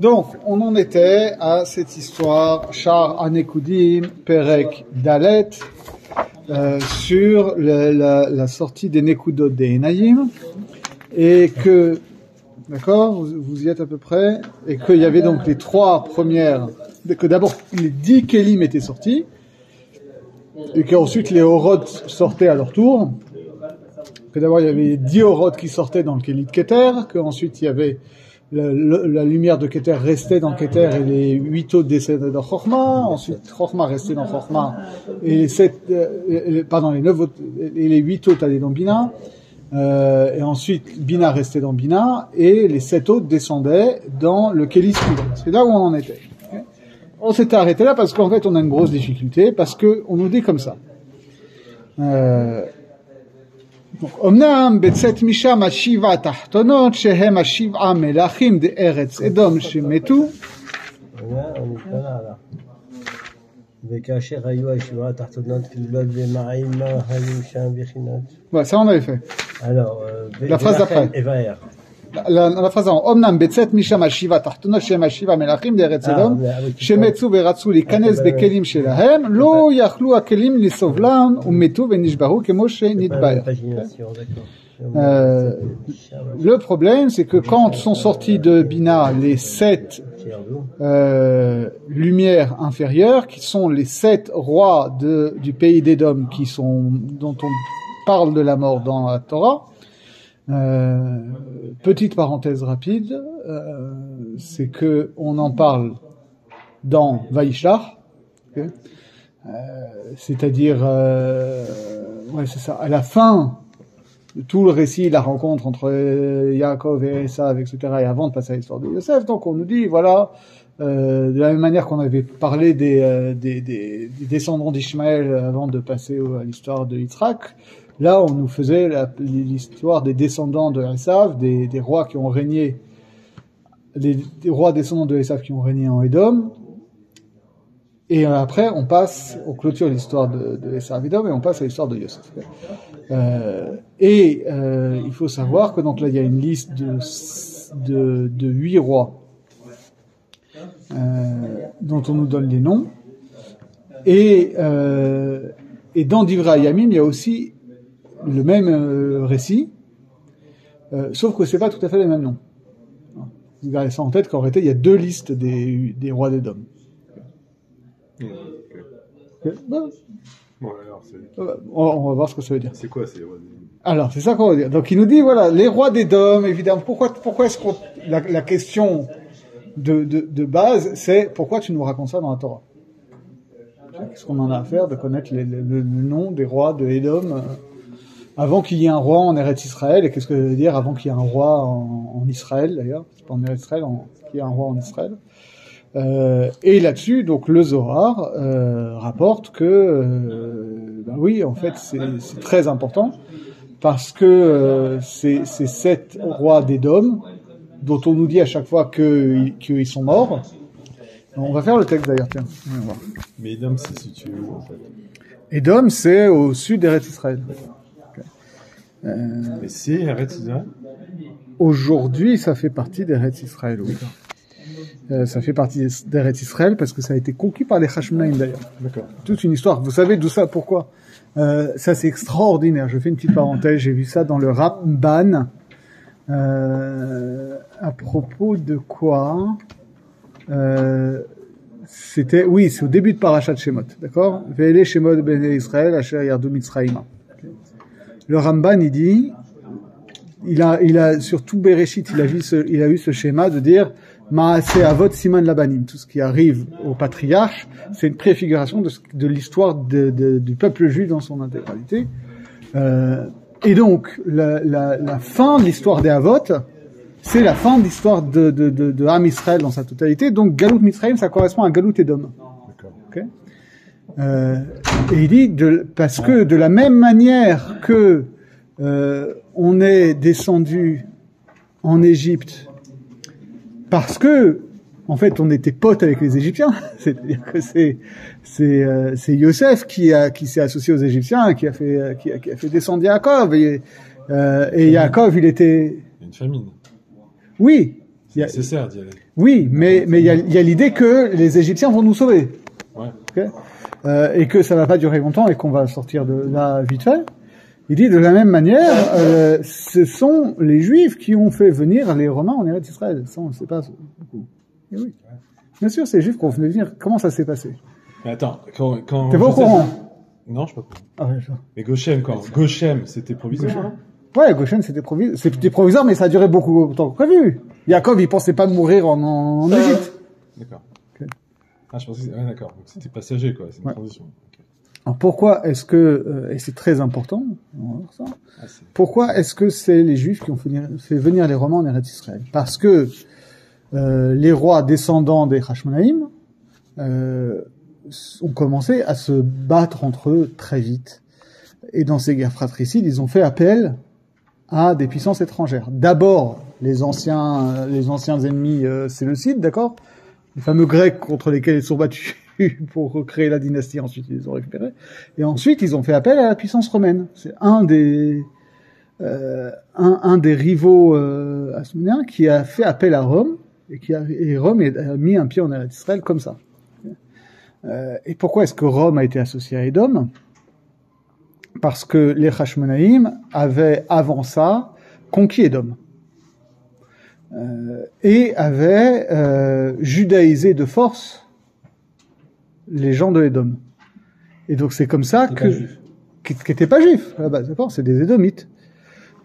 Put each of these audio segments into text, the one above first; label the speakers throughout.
Speaker 1: Donc, on en était à cette histoire, Shar Anekudim, Perek Dalet, sur la sortie des Nekudot des Enayim, et que, d'accord, vous y êtes à peu près, et qu'il y avait donc les trois premières, que d'abord les 10 Kélim étaient sortis, et qu'ensuite les Horod sortaient à leur tour, que d'abord il y avait 10 Horod qui sortaient dans le Kéli de Keter, qu'ensuite il y avait la lumière de Keter restait dans Keter et les 8 autres descendaient dans Chorma, ensuite Chorma restait dans Chorma et les 9 autres, et les 8 autres allaient dans Bina, et ensuite Bina restait dans Bina et les 7 autres descendaient dans le Kéli suivant. C'est là où on en était. Okay. On s'était arrêté là parce qu'en fait on a une grosse difficulté, parce que on nous dit comme ça. אמנם בצאת משם השבעה התחתונות שהם השבעה מלכים דארץ אדום שמתו.
Speaker 2: וכאשר היו השבעה התחתונות כלולות במעים מה היו שם בחינות.
Speaker 1: Ouais, ça on avait fait.
Speaker 2: Alors,
Speaker 1: la phrase d'après. La phrase avant, אמנם בצאת משם השבעה התחתונות שהם השבעה מלכים דארץ אדום שמצאו ורצו להיכנס בכלים שלהם לא יכלו הכלים לסובלם ומתו ונשברו כמו שנתבהר. Le problème, c'est que quand sont sortis de Bina les 7 lumières inférieures, qui sont les 7 rois du pays d'Édom, dont on parle de la mort dans la Torah. Petite parenthèse rapide, c'est que on en parle dans Vaïshlach, okay, c'est-à-dire, ouais, c'est ça, à la fin de tout le récit, la rencontre entre Yaakov et Esav, etc., et avant de passer à l'histoire de Yosef, donc on nous dit, voilà, de la même manière qu'on avait parlé des descendants d'Ishmaël avant de passer à l'histoire de Yitzhak, là, on nous faisait l'histoire des descendants de Esav, des rois qui ont régné, des rois descendants de Esav qui ont régné en Édom. Et après, on clôture l'histoire de Esav et Édom et on passe à l'histoire de Yosef. Il faut savoir que donc là, il y a une liste de 8 rois dont on nous donne les noms. Et dans Divrei Yamim, il y a aussi le même récit, sauf que c'est pas tout à fait les mêmes noms. Vous gardez ça en tête qu'en réalité il y a 2 listes des rois d'Édom.
Speaker 3: Okay.
Speaker 1: Bon.
Speaker 3: Ouais, alors
Speaker 1: on va voir ce que ça veut dire.
Speaker 3: C'est quoi ces rois d'Édom?
Speaker 1: Alors c'est ça qu'on va dire. Donc il nous dit voilà les rois d'Édom, évidemment. Pourquoi est-ce qu'on la question de base c'est pourquoi tu nous racontes ça dans la Torah? Qu'est-ce qu'on en a à faire de connaître le nom des rois de Édom avant qu'il y ait un roi en Eretz Israël? Et qu'est-ce que ça veut dire avant qu'il y ait un roi en Israël d'ailleurs? C'est pas en Eretz Israël, qu'il y ait un roi en Israël. Et là-dessus, donc le Zohar rapporte que, oui, en fait, c'est très important parce que ces 7 rois d'Édom, dont on nous dit à chaque fois qu'ils sont morts. On va faire le texte d'ailleurs, tiens. On va voir.
Speaker 3: Mais Édom, c'est situé où en fait?
Speaker 1: Édom, c'est au sud d'Eretz Israël. Okay.
Speaker 3: Mais c'est Eretz Israël?
Speaker 1: Aujourd'hui, ça fait partie d'Eretz Israël, oui. Ça fait partie d'Eretz Israël parce que ça a été conquis par les Hashmonaïm d'ailleurs.
Speaker 3: D'accord.
Speaker 1: Toute une histoire. Vous savez d'où ça? Pourquoi? Ça c'est extraordinaire. Je fais une petite parenthèse. J'ai vu ça dans le Ramban. À propos de quoi? C'est au début de Parashat Shemot, d'accord? Ve'ele Shemot bnei Israël asher yardu Mitzrayima. Le Ramban, il dit, il a sur tout Bereshit, il a eu ce schéma de dire Maaseh Avot Siman Labanim. Tout ce qui arrive au patriarche, c'est une préfiguration de l'histoire du peuple juif dans son intégralité. Et donc, la fin de l'histoire des Avot, c'est la fin de l'histoire de Am Israël dans sa totalité. Donc, Galut Mitzrayim, ça correspond à Galut Edom.
Speaker 3: D'accord.
Speaker 1: Okay. Et il dit parce que de la même manière que on est descendu en Égypte parce que en fait on était potes avec les Égyptiens, c'est-à-dire que c'est Yosef qui s'est associé aux Égyptiens, qui a fait descendre Yaakov et Yaakov il était
Speaker 3: une famine.
Speaker 1: Oui,
Speaker 3: C'est nécessaire d'y aller.
Speaker 1: Oui, mais il y a l'idée que les Égyptiens vont nous sauver.
Speaker 3: Ouais.
Speaker 1: Okay, et que ça va pas durer longtemps et qu'on va sortir de là vite fait. Il dit de la même manière, ce sont les Juifs qui ont fait venir les Romains en Eretz Israël. Ça, on ne sait pas beaucoup. Et oui. Bien sûr, c'est les Juifs qui ont fait venir. Comment ça s'est passé?
Speaker 3: Mais attends, quand
Speaker 1: T'es pas au courant?
Speaker 3: Non, je suis pas au courant.
Speaker 1: Ah ouais, ça.
Speaker 3: Mais Goshen, Goshen, c'était provisoire, hein?
Speaker 1: Ouais, Goshen, c'était provisoire, mais ça a duré beaucoup longtemps que prévu. Jacob, il pensait pas de mourir en Égypte.
Speaker 3: D'accord.
Speaker 1: Okay.
Speaker 3: Ah, je pensais que... Ouais, d'accord. Donc c'était passager, quoi. C'est une transition. Okay.
Speaker 1: Alors pourquoi est-ce que, et c'est très important, on va voir ça, pourquoi est-ce que c'est les Juifs qui ont fait venir les Romains en Eretz Israël? Parce que les rois descendants des Hashmonaïm ont commencé à se battre entre eux très vite. Et dans ces guerres fratricides, ils ont fait appel à des puissances étrangères. D'abord, les anciens ennemis séleucides, d'accord? Les fameux Grecs contre lesquels ils sont battus pour recréer la dynastie, ensuite ils les ont récupérés. Et ensuite, ils ont fait appel à la puissance romaine. C'est un des rivaux hasmonéens qui a fait appel à Rome, et Rome a mis un pied en Eretz Israël comme ça. Et pourquoi est-ce que Rome a été associée à Édom? Parce que les Hashmonaïm avaient, avant ça, conquis Édom. Et avaient judaïsé de force les gens de Édom. Et donc c'est comme ça qui n'étaient pas juifs à la base, d'accord? C'est des Édomites.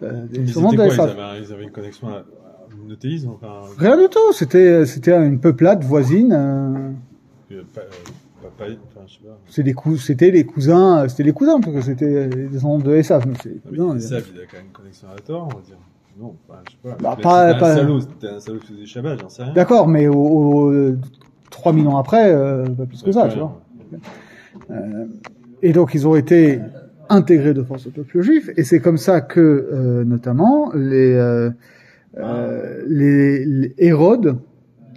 Speaker 3: Ils avaient une connexion à monothéisme, enfin...
Speaker 1: Rien du tout. C'était une peuplade voisine. C'était les cousins, parce que c'était les descendants de Esav.
Speaker 3: Esav, il a quand même une connexion à Thor, on va dire. Non, je sais pas. C'était un salaud qui faisait Shabbat, j'en sais rien.
Speaker 1: D'accord, mais 3000 ans après, pas plus que ça, tu vois. Et donc, ils ont été intégrés de force au peuple juif, et c'est comme ça que, notamment, les Hérode,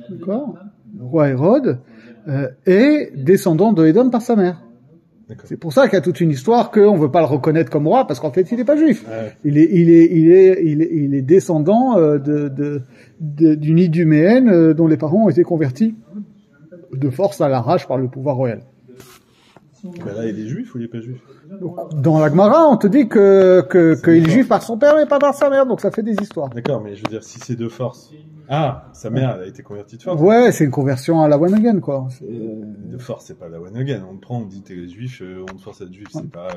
Speaker 1: d'accord? Le roi Hérode, est descendant de Édom par sa mère. D'accord. C'est pour ça qu'il y a toute une histoire qu'on veut pas le reconnaître comme roi, parce qu'en fait, il est pas juif. Ouais. Il est descendant d'une Iduméenne dont les parents ont été convertis de force à l'arrache par le pouvoir royal.
Speaker 3: Ben là, il est juif ou il est pas juif?
Speaker 1: Donc, dans la Gemara, on te dit qu'il est juif par son père, mais pas par sa mère, donc ça fait des histoires.
Speaker 3: D'accord, mais je veux dire, si c'est de force. Ah, sa mère, elle a été convertie de force.
Speaker 1: Ouais, c'est une conversion à la one again, quoi.
Speaker 3: De force, c'est pas la one again. On te prend, on te dit t'es juif, on te force à être juif, c'est pas...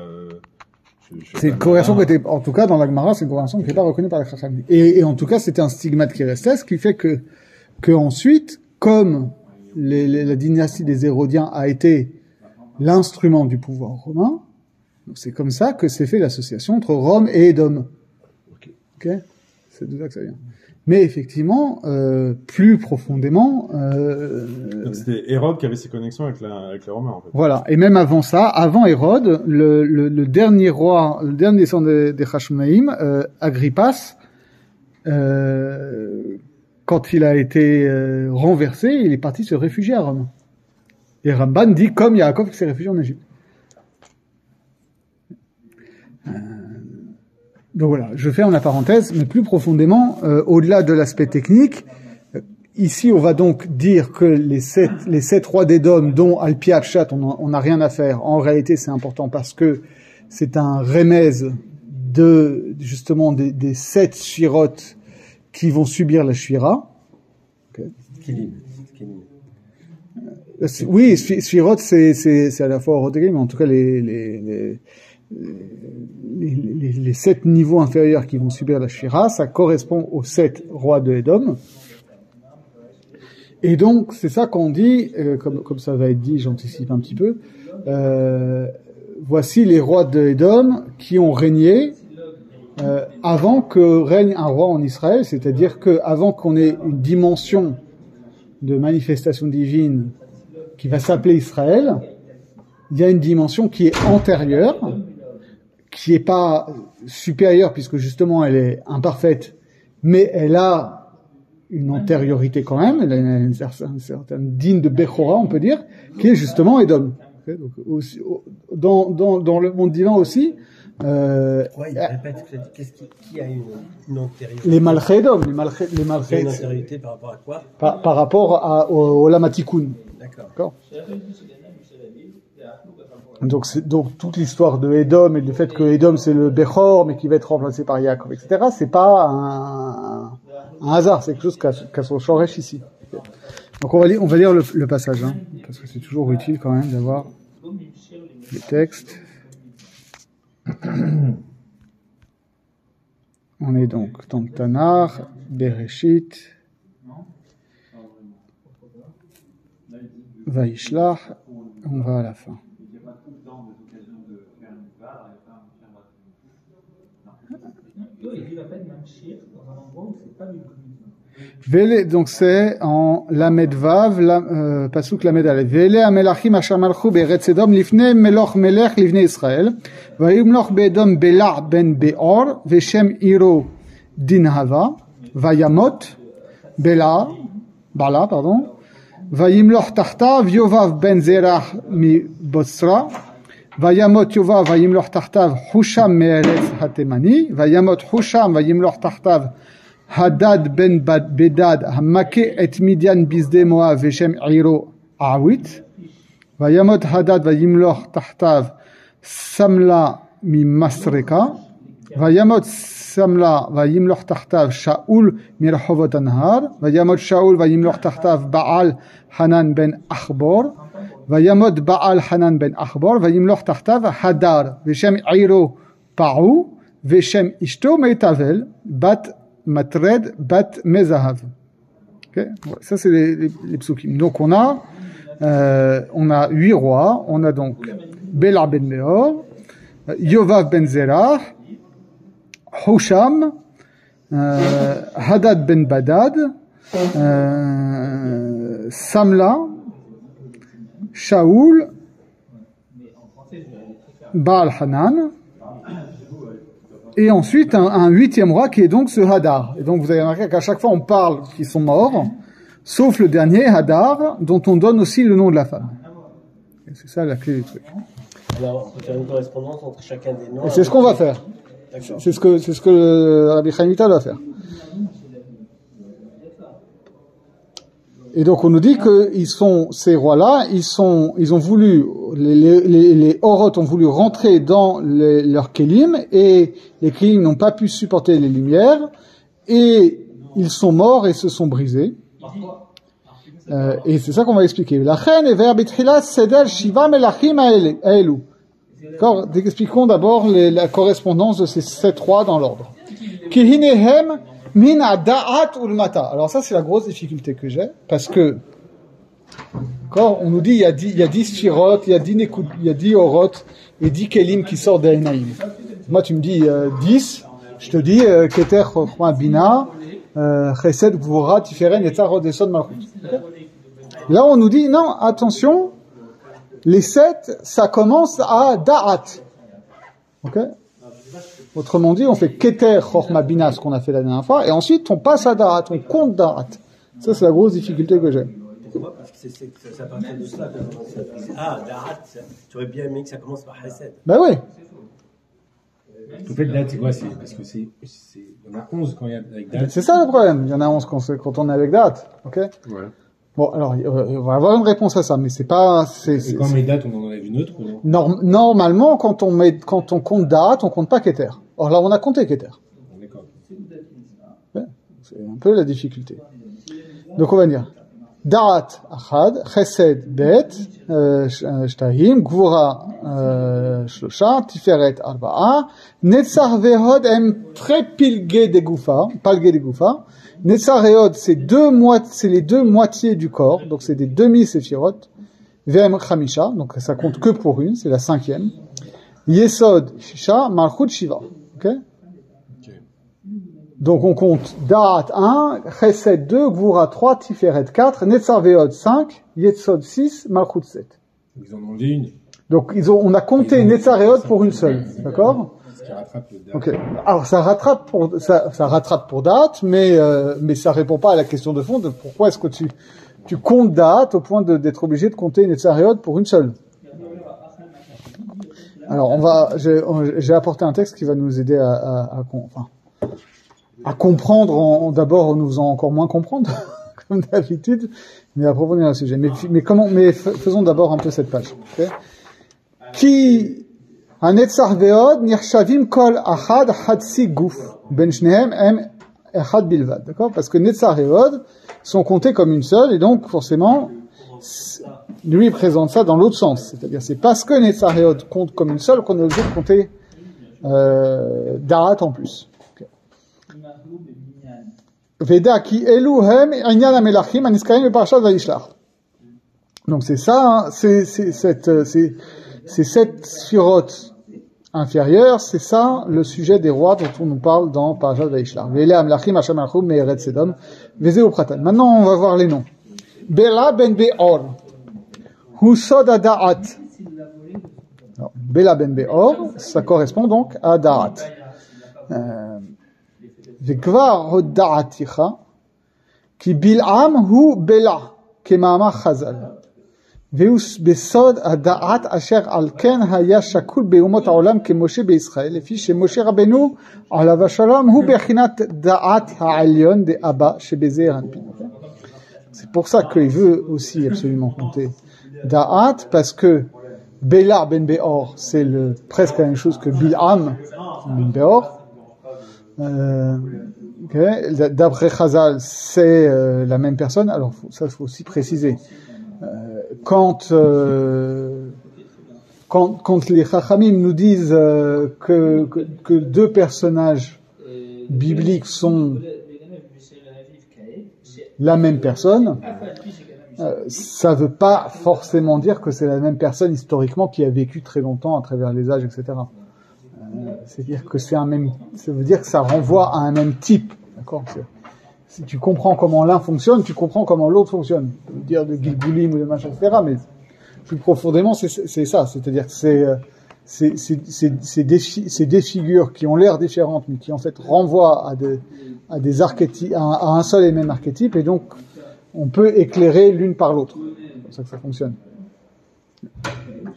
Speaker 1: c'est une conversion qui était, en tout cas, dans la Gemara, c'est une conversion qui n'est pas reconnue par la Chachamim. Et en tout cas, c'était un stigmate qui restait, ce qui fait que ensuite, comme la dynastie des Hérodiens a été l'instrument du pouvoir romain, donc c'est comme ça que s'est fait l'association entre Rome et Édom. Ok? C'est de là que ça vient. Mais effectivement, plus profondément...
Speaker 3: Donc c'était Hérode qui avait ses connexions avec les Romains, en fait.
Speaker 1: Voilà. Et même avant ça, avant Hérode, le dernier roi, le dernier descendant des Hashmonaïm, Agrippas, quand il a été renversé, il est parti se réfugier à Rome. Et Ramban dit comme Yaakov qui s'est réfugié en Égypte. Donc voilà, je ferme la parenthèse, mais plus profondément, au-delà de l'aspect technique, ici on va donc dire que les sept rois d'Édom, dont Al-Pi Pshat, on n'a rien à faire. En réalité, c'est important parce que c'est un remèze justement des 7 Shirot qui vont subir la Shira. Okay. Oui, Shirot, c'est à la fois Rodegim, mais en tout cas les 7 niveaux inférieurs qui vont subir la Shira, ça correspond aux 7 rois de Édom. Et donc, c'est ça qu'on dit, comme ça va être dit, j'anticipe un petit peu, voici les rois de Édom qui ont régné avant que règne un roi en Israël, c'est-à-dire que avant qu'on ait une dimension de manifestation divine qui va s'appeler Israël, il y a une dimension qui est antérieure, qui est pas supérieure puisque justement elle est imparfaite, mais elle a une antériorité quand même, elle a une certaine digne de Bechora, on peut dire, qui est justement Édom. Okay, donc, dans le monde divin aussi,
Speaker 2: Ouais, il répète ce que tu as dit. Qui a une antériorité?
Speaker 1: Les Malchédom, les
Speaker 2: Une antériorité par rapport à quoi?
Speaker 1: Par rapport au Lamatikoun.
Speaker 2: D'accord.
Speaker 1: Donc toute l'histoire de Edom et du fait que Edom c'est le Bechor mais qui va être remplacé par Yaakov, etc. C'est pas un hasard, c'est quelque chose qu'a son Shoresh ici. Donc on va lire le passage, hein, parce que c'est toujours utile quand même d'avoir le texte. On est donc dans le Tanakh, Bereshit, Vaishlach, on va à la fin. Donc c'est en Lamed Vav, Pasuk Lamed Aleph. Vele amelachim asher malchu be'eretz Edom lifnei meloch melech livnei Israël. Vayimloch be'Edom Bela ben Beor ve'shem iro Dinhava. Vayamot Bala, pardon. Vayimloch tachtav Yovav ben Zerach mi Bosra. Vayamot Yovav vayimloch tachtav Husham me'eretz hatemani. Vayamot Husham vayimloch tachtav Hadad ben Bedad Hamake et Midian bisde Moav veshem Iro Awit. Vayamot Hadad vayimloch tachtav Samla mi Masreka. Vayamot Samla vayimloch tachtav Shaul mi Rehovot Anhar. Vayamot Shaul vayimloch tachtav Baal Hanan ben Achbor. Vayamot Baal Hanan ben Achbor vayimloch tachtav Hadar veshem Iro Pa'u veshem Ishto Meitavel bat Matred bat Mezahav. Okay. Ça c'est les psukim. Donc on a 8 rois. On a donc Bela ben Beor, Yovav ben Zerah, Husham, Hadad ben Badad, Samla, Shaoul, Baal Hanan. Et ensuite, un 8e roi qui est donc ce Hadar. Et donc, vous avez remarqué qu'à chaque fois, on parle qu'ils sont morts, sauf le dernier, Hadar, dont on donne aussi le nom de la femme. Et c'est ça la clé du truc.
Speaker 2: Alors, on peut faire une correspondance entre chacun des noms.
Speaker 1: Et c'est ce qu'on va faire. C'est ce que le Rabbi Chaim Vital va faire. Et donc, on nous dit que ces rois-là, ils ont voulu, les Orot ont voulu rentrer dans leurs Kélim, et les Kélim n'ont pas pu supporter les lumières, et ils sont morts et se sont brisés. Et c'est ça qu'on va expliquer. La reine est vers Bitchilas Seder Shiva Melachim Aelu. D'accord? Expliquons d'abord la correspondance de ces 7 rois dans l'ordre. Kihinehem min da'at ulmata. Alors ça c'est la grosse difficulté que j'ai, parce que quand on nous dit il y a 10 Shirot, il y a 10 Orot et 10 Kelim qui sortent d'Ainaïm. Moi tu me dis 10, je te dis Keter Chochma Bina, Chesed Gvura Tiferen Yetzarot Esod Malchut. Là on nous dit non, attention, les 7 ça commence à Da'at. OK? Autrement dit, on fait Keter Chochma Bina, ce qu'on a fait la dernière fois, et ensuite on passe à Da'at, on compte Da'at. Ça, c'est la grosse difficulté que j'ai.
Speaker 2: Pourquoi? Parce que ça partait de cela. Da'at, tu aurais bien aimé que ça commence par Chesed.
Speaker 1: Ben oui.
Speaker 3: En fait, Da'at, c'est quoi? C'est parce que il y en a 11 quand il y a avec Da'at.
Speaker 1: C'est ça le problème. Il y en a 11 quand on est avec Da'at. OK? Ouais. Bon, alors, on va avoir une réponse à ça, mais c'est pas,
Speaker 3: Et quand on met Da'at, on en enlève une autre, ou non?
Speaker 1: Normalement, quand on compte Da'at, on compte pas Keter. Or là, on a compté Keter.
Speaker 3: D'accord.
Speaker 1: Ouais, c'est un peu la difficulté. Donc, on va dire Da'at Achad, Chesed Bet, Shtahim, Gvura Shlosha, Tiferet Arba'a, Netzar Vehod em Trepilge de Goufa, Palge de Goufa. Netzar et Hod, c'est les 2 moitiés du corps, donc c'est des demi-séphirot. Vem Chamisha, donc ça compte que pour une, c'est la 5e. Yesod Shisha, Malchut Shiva. Okay? Donc on compte Da'at 1, Chesed 2, Gvura 3, Tiferet 4, Netzar et Hod 5, Yesod 6, Malchut 7.
Speaker 3: Ils en ont enlevé une.
Speaker 1: Donc on a compté Netzar et Hod pour une seule, d'accord? Ok. Alors ça rattrape pour Da'at, mais ça répond pas à la question de fond de pourquoi est-ce que tu comptes Da'at au point d'être obligé de compter Netzar et Hod pour une seule. Alors, j'ai apporté un texte qui va nous aider à comprendre, d'abord en nous faisant encore moins comprendre, comme d'habitude, mais à approfondir le sujet. Mais faisons d'abord un peu cette page. Okay? Qui hanetzar ve'od nirshavim kol achad hadsi guf ben shnehem em echad bilvad. D'accord? Parce que netzar et od sont comptés comme une seule, et donc forcément, lui il présente ça dans l'autre sens. C'est-à-dire, c'est parce que netzar et od comptent comme une seule qu'on est obligé de compter darat en plus. Veda ki eluhem inyan amelachim aniskarim be parashat vayishlach. Donc c'est ça, hein, c'est cette sphirote inférieure, c'est ça le sujet des rois dont on nous parle dans parashat vayishlach. Vele amelachim hasham alchum me'eretz Sedom vezeu pratan. Maintenant on va voir les noms. Bela ben Beor, hu sod ha'da'at. Bela ben Beor, ça correspond donc à da'at. וכבר הודעתיך כי בלעם הוא בלע כמאמר חז"ל והוא בסוד הדעת אשר על כן היה שקול באומות העולם כמשה בישראל לפי שמשה רבנו עליו השלום הוא בחינת דעת העליון דאבא שבזעיר אנפין. C'est pour ça qu'il veut aussi absolument compter da'at, parce que Bela ben Beor c'est presque la même chose que Bil'am ben Beor. Okay. D'après Chazal, c'est la même personne. Alors ça, il faut aussi préciser. Quand les Chachamim nous disent que deux personnages bibliques sont la même personne, ça veut pas forcément dire que c'est la même personne historiquement qui a vécu très longtemps à travers les âges, etc. C'est-à-dire que ça veut dire que ça renvoie à un même type, d'accord? Si tu comprends comment l'un fonctionne, tu comprends comment l'autre fonctionne. On peut dire de Gilgulim ou de machin, etc., mais plus profondément, c'est ça. C'est-à-dire que c'est des figures qui ont l'air différentes, mais qui en fait renvoient à des archétypes, à un seul et même archétype, et donc on peut éclairer l'une par l'autre. C'est comme ça que ça fonctionne.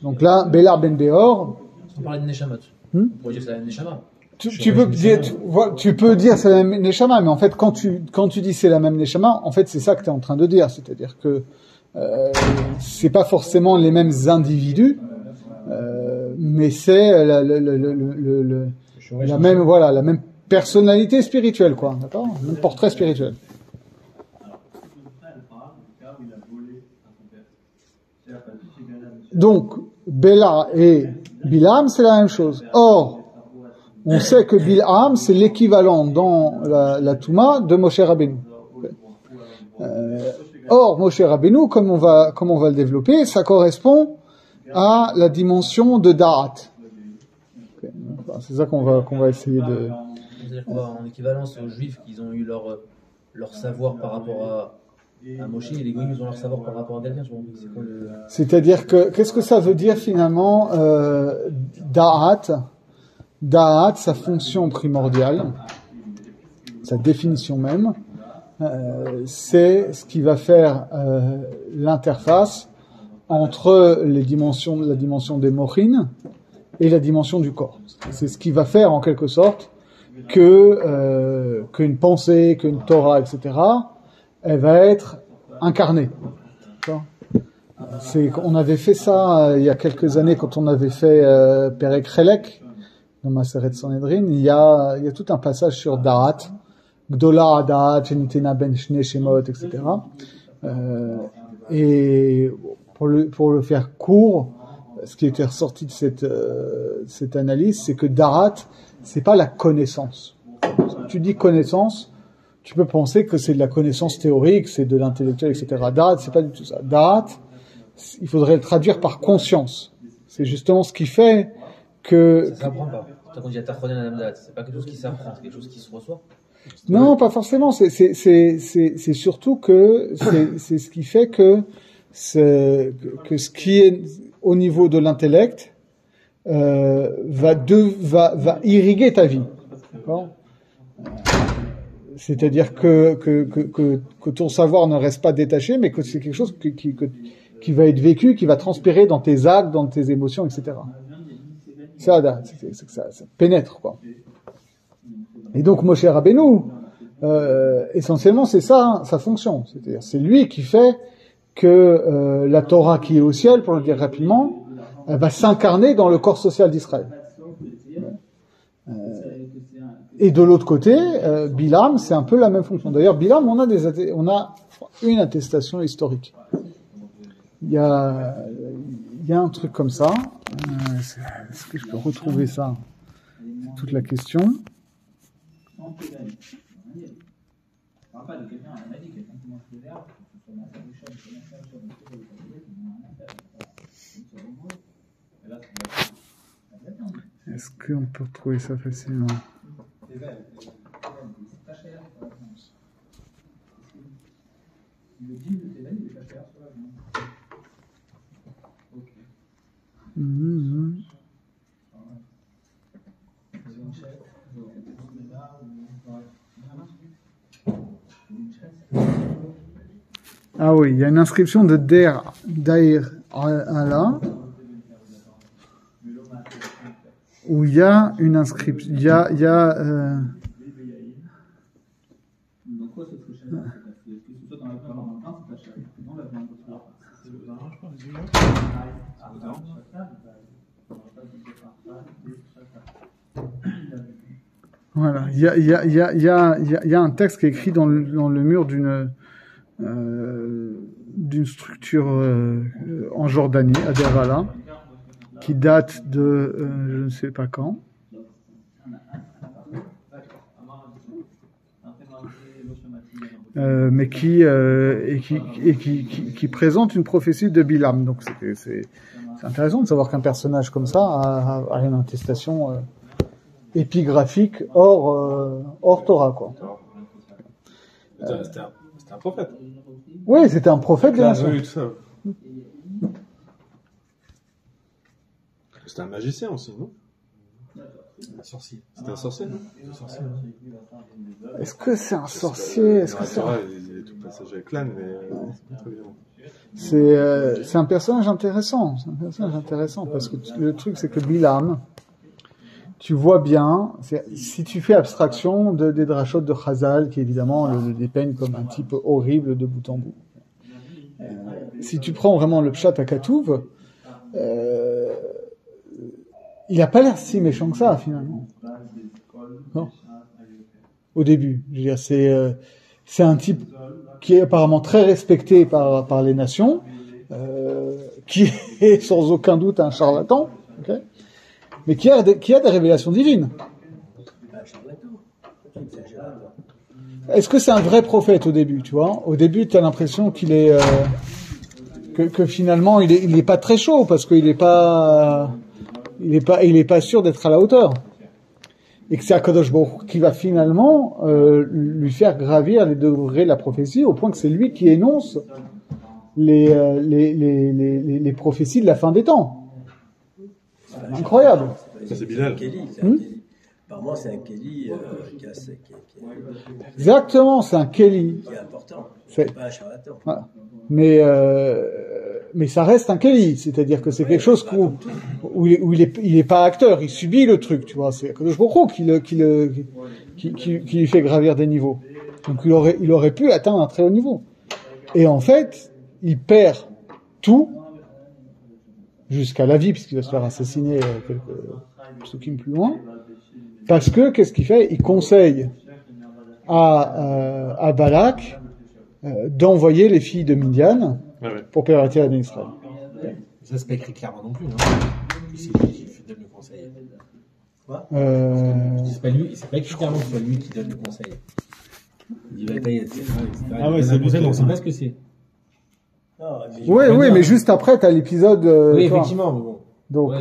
Speaker 1: Donc là, Bela ben Beor.
Speaker 4: On parlait de Neshamot. On pourrait dire que c'est la même Neshama.
Speaker 1: Tu peux dire c'est la même Neshama, mais en fait, quand tu dis c'est la même Neshama, en fait, c'est ça que tu es en train de dire. C'est-à-dire que, c'est pas forcément les mêmes individus, mais c'est la même personnalité spirituelle, quoi. D'accord? Le même portrait spirituel. Donc, Bela et Bil'am, c'est la même chose. Or, on sait que Bil'am, c'est l'équivalent dans la Touma de Moshe Rabbeinu. Or, Moshe Rabbeinu, comme on va le développer, ça correspond à la dimension de Da'at. Okay. C'est ça qu'on va essayer de...
Speaker 4: C'est-à-dire qu'on va en équivalence aux Juifs qui ont eu leur savoir par rapport à Moshe, et les Goïms ont leur savoir par rapport à quelqu'un.
Speaker 1: C'est-à-dire que, qu'est-ce que ça veut dire finalement, Da'at? Da'at, sa fonction primordiale, sa définition même, c'est ce qui va faire l'interface entre la dimension des mochines et la dimension du corps. C'est ce qui va faire en quelque sorte qu'une pensée, qu'une Torah, etc., elle va être incarnée. On avait fait ça il y a quelques années quand on avait fait Perek Chelek dans Maseret Sanhedrin. Il y a tout un passage sur Da'at, Gdola Da'at, Shenitena ben Shne Shemot, etc. Et pour le faire court, ce qui était ressorti de cette analyse, c'est que Da'at, c'est pas la connaissance. Quand tu dis connaissance, tu peux penser que c'est de la connaissance théorique, c'est de l'intellectuel, etc. Da'at, c'est pas du tout ça. Da'at, il faudrait le traduire par conscience. C'est justement ce qui fait que...
Speaker 4: Ça s'apprend pas. Quand on dit Atachronen Adam Da'at, c'est pas quelque chose qui s'apprend, c'est quelque chose qui se reçoit.
Speaker 1: Non, pas forcément. C'est surtout que c'est ce qui fait que ce qui est au niveau de l'intellect va irriguer ta vie. D'accord? C'est-à-dire que ton savoir ne reste pas détaché, mais que c'est quelque chose qui va être vécu, qui va transpirer dans tes actes, dans tes émotions, etc. c'est que ça pénètre, quoi. Et donc Moshe Rabbeinu, essentiellement, c'est ça, hein, sa fonction. C'est-à-dire, c'est lui qui fait que la Torah qui est au ciel, pour le dire rapidement, elle va s'incarner dans le corps social d'Israël. Et de l'autre côté, Bilam, c'est un peu la même fonction. D'ailleurs, Bilam, on a une attestation historique. Il y a un truc comme ça. Est-ce que je peux retrouver ça? C'est toute la question. Est-ce qu'on peut retrouver ça facilement? Ah oui, il y a une inscription de Dair Allah, où il y a une inscription, voilà, il y a un texte qui est écrit dans le mur d'une structure en Jordanie, à Dervala, qui date de je ne sais pas quand. Mais qui présente une prophétie de Bilam. Donc c'est intéressant de savoir qu'un personnage comme ça a une attestation épigraphique hors Torah, quoi.
Speaker 3: C'était un prophète.
Speaker 1: Oui, c'était un prophète de la nation.
Speaker 3: C'était un magicien aussi, non?
Speaker 4: Un sorcier.
Speaker 3: C'était un sorcier, non?
Speaker 4: Un sorcier,
Speaker 1: Est-ce que c'est un sorcier? Est-ce que c'est
Speaker 3: il y a tout le passage avec l'âne, mais c'est pas très bien.
Speaker 1: c'est un personnage intéressant. C'est un personnage intéressant parce que le truc, c'est que Bilam, tu vois bien, si tu fais abstraction des drachot de Chazal, qui évidemment le dépeignent comme un type horrible de bout en bout. Si tu prends vraiment le pshat à Katouv, il n'a pas l'air si méchant que ça, finalement. Non. Au début. Je veux dire, c'est un type qui est apparemment très respecté par les nations, qui est sans aucun doute un charlatan, okay, mais qui a des révélations divines. Est-ce que c'est un vrai prophète au début, tu vois? Au début, tu as l'impression qu'il est que finalement il est pas très chaud parce qu'il est pas sûr d'être à la hauteur. Et que c'est Akadosh Baruch Hu qui va finalement lui faire gravir les degrés de la prophétie au point que c'est lui qui énonce les prophéties de la fin des temps. C'est incroyable.
Speaker 3: Ça, c'est Bilal.
Speaker 2: Apparemment, c'est un Kéli
Speaker 1: Exactement, c'est un Kéli.
Speaker 2: Qui est important.
Speaker 1: C'est
Speaker 2: pas un charlatan.
Speaker 1: Voilà. Mais ça reste un Kéli, c'est-à-dire que c'est quelque chose où il est pas acteur, il subit le truc, tu vois. C'est Akadosh Baruch Hu qui lui fait gravir des niveaux. Donc il aurait pu atteindre un très haut niveau. Et en fait, il perd tout jusqu'à la vie, puisqu'il va se faire assassiner quelques psukim plus loin. Parce que, qu'est-ce qu'il fait? Il conseille à Balak d'envoyer les filles de Midian pour pervertir la nation d'Israël.
Speaker 4: Ça, c'est pas écrit clairement non plus, non? C'est lui qui donne le conseil.
Speaker 2: Quoi?
Speaker 4: C'est pas écrit clairement que c'est lui qui donne le conseil. Il dit bataille, etc.
Speaker 3: Ah ouais, c'est lui.
Speaker 4: On sait pas ce que c'est.
Speaker 1: Oui, mais juste après, t'as l'épisode.
Speaker 4: Oui, effectivement, mais bon.
Speaker 1: Donc,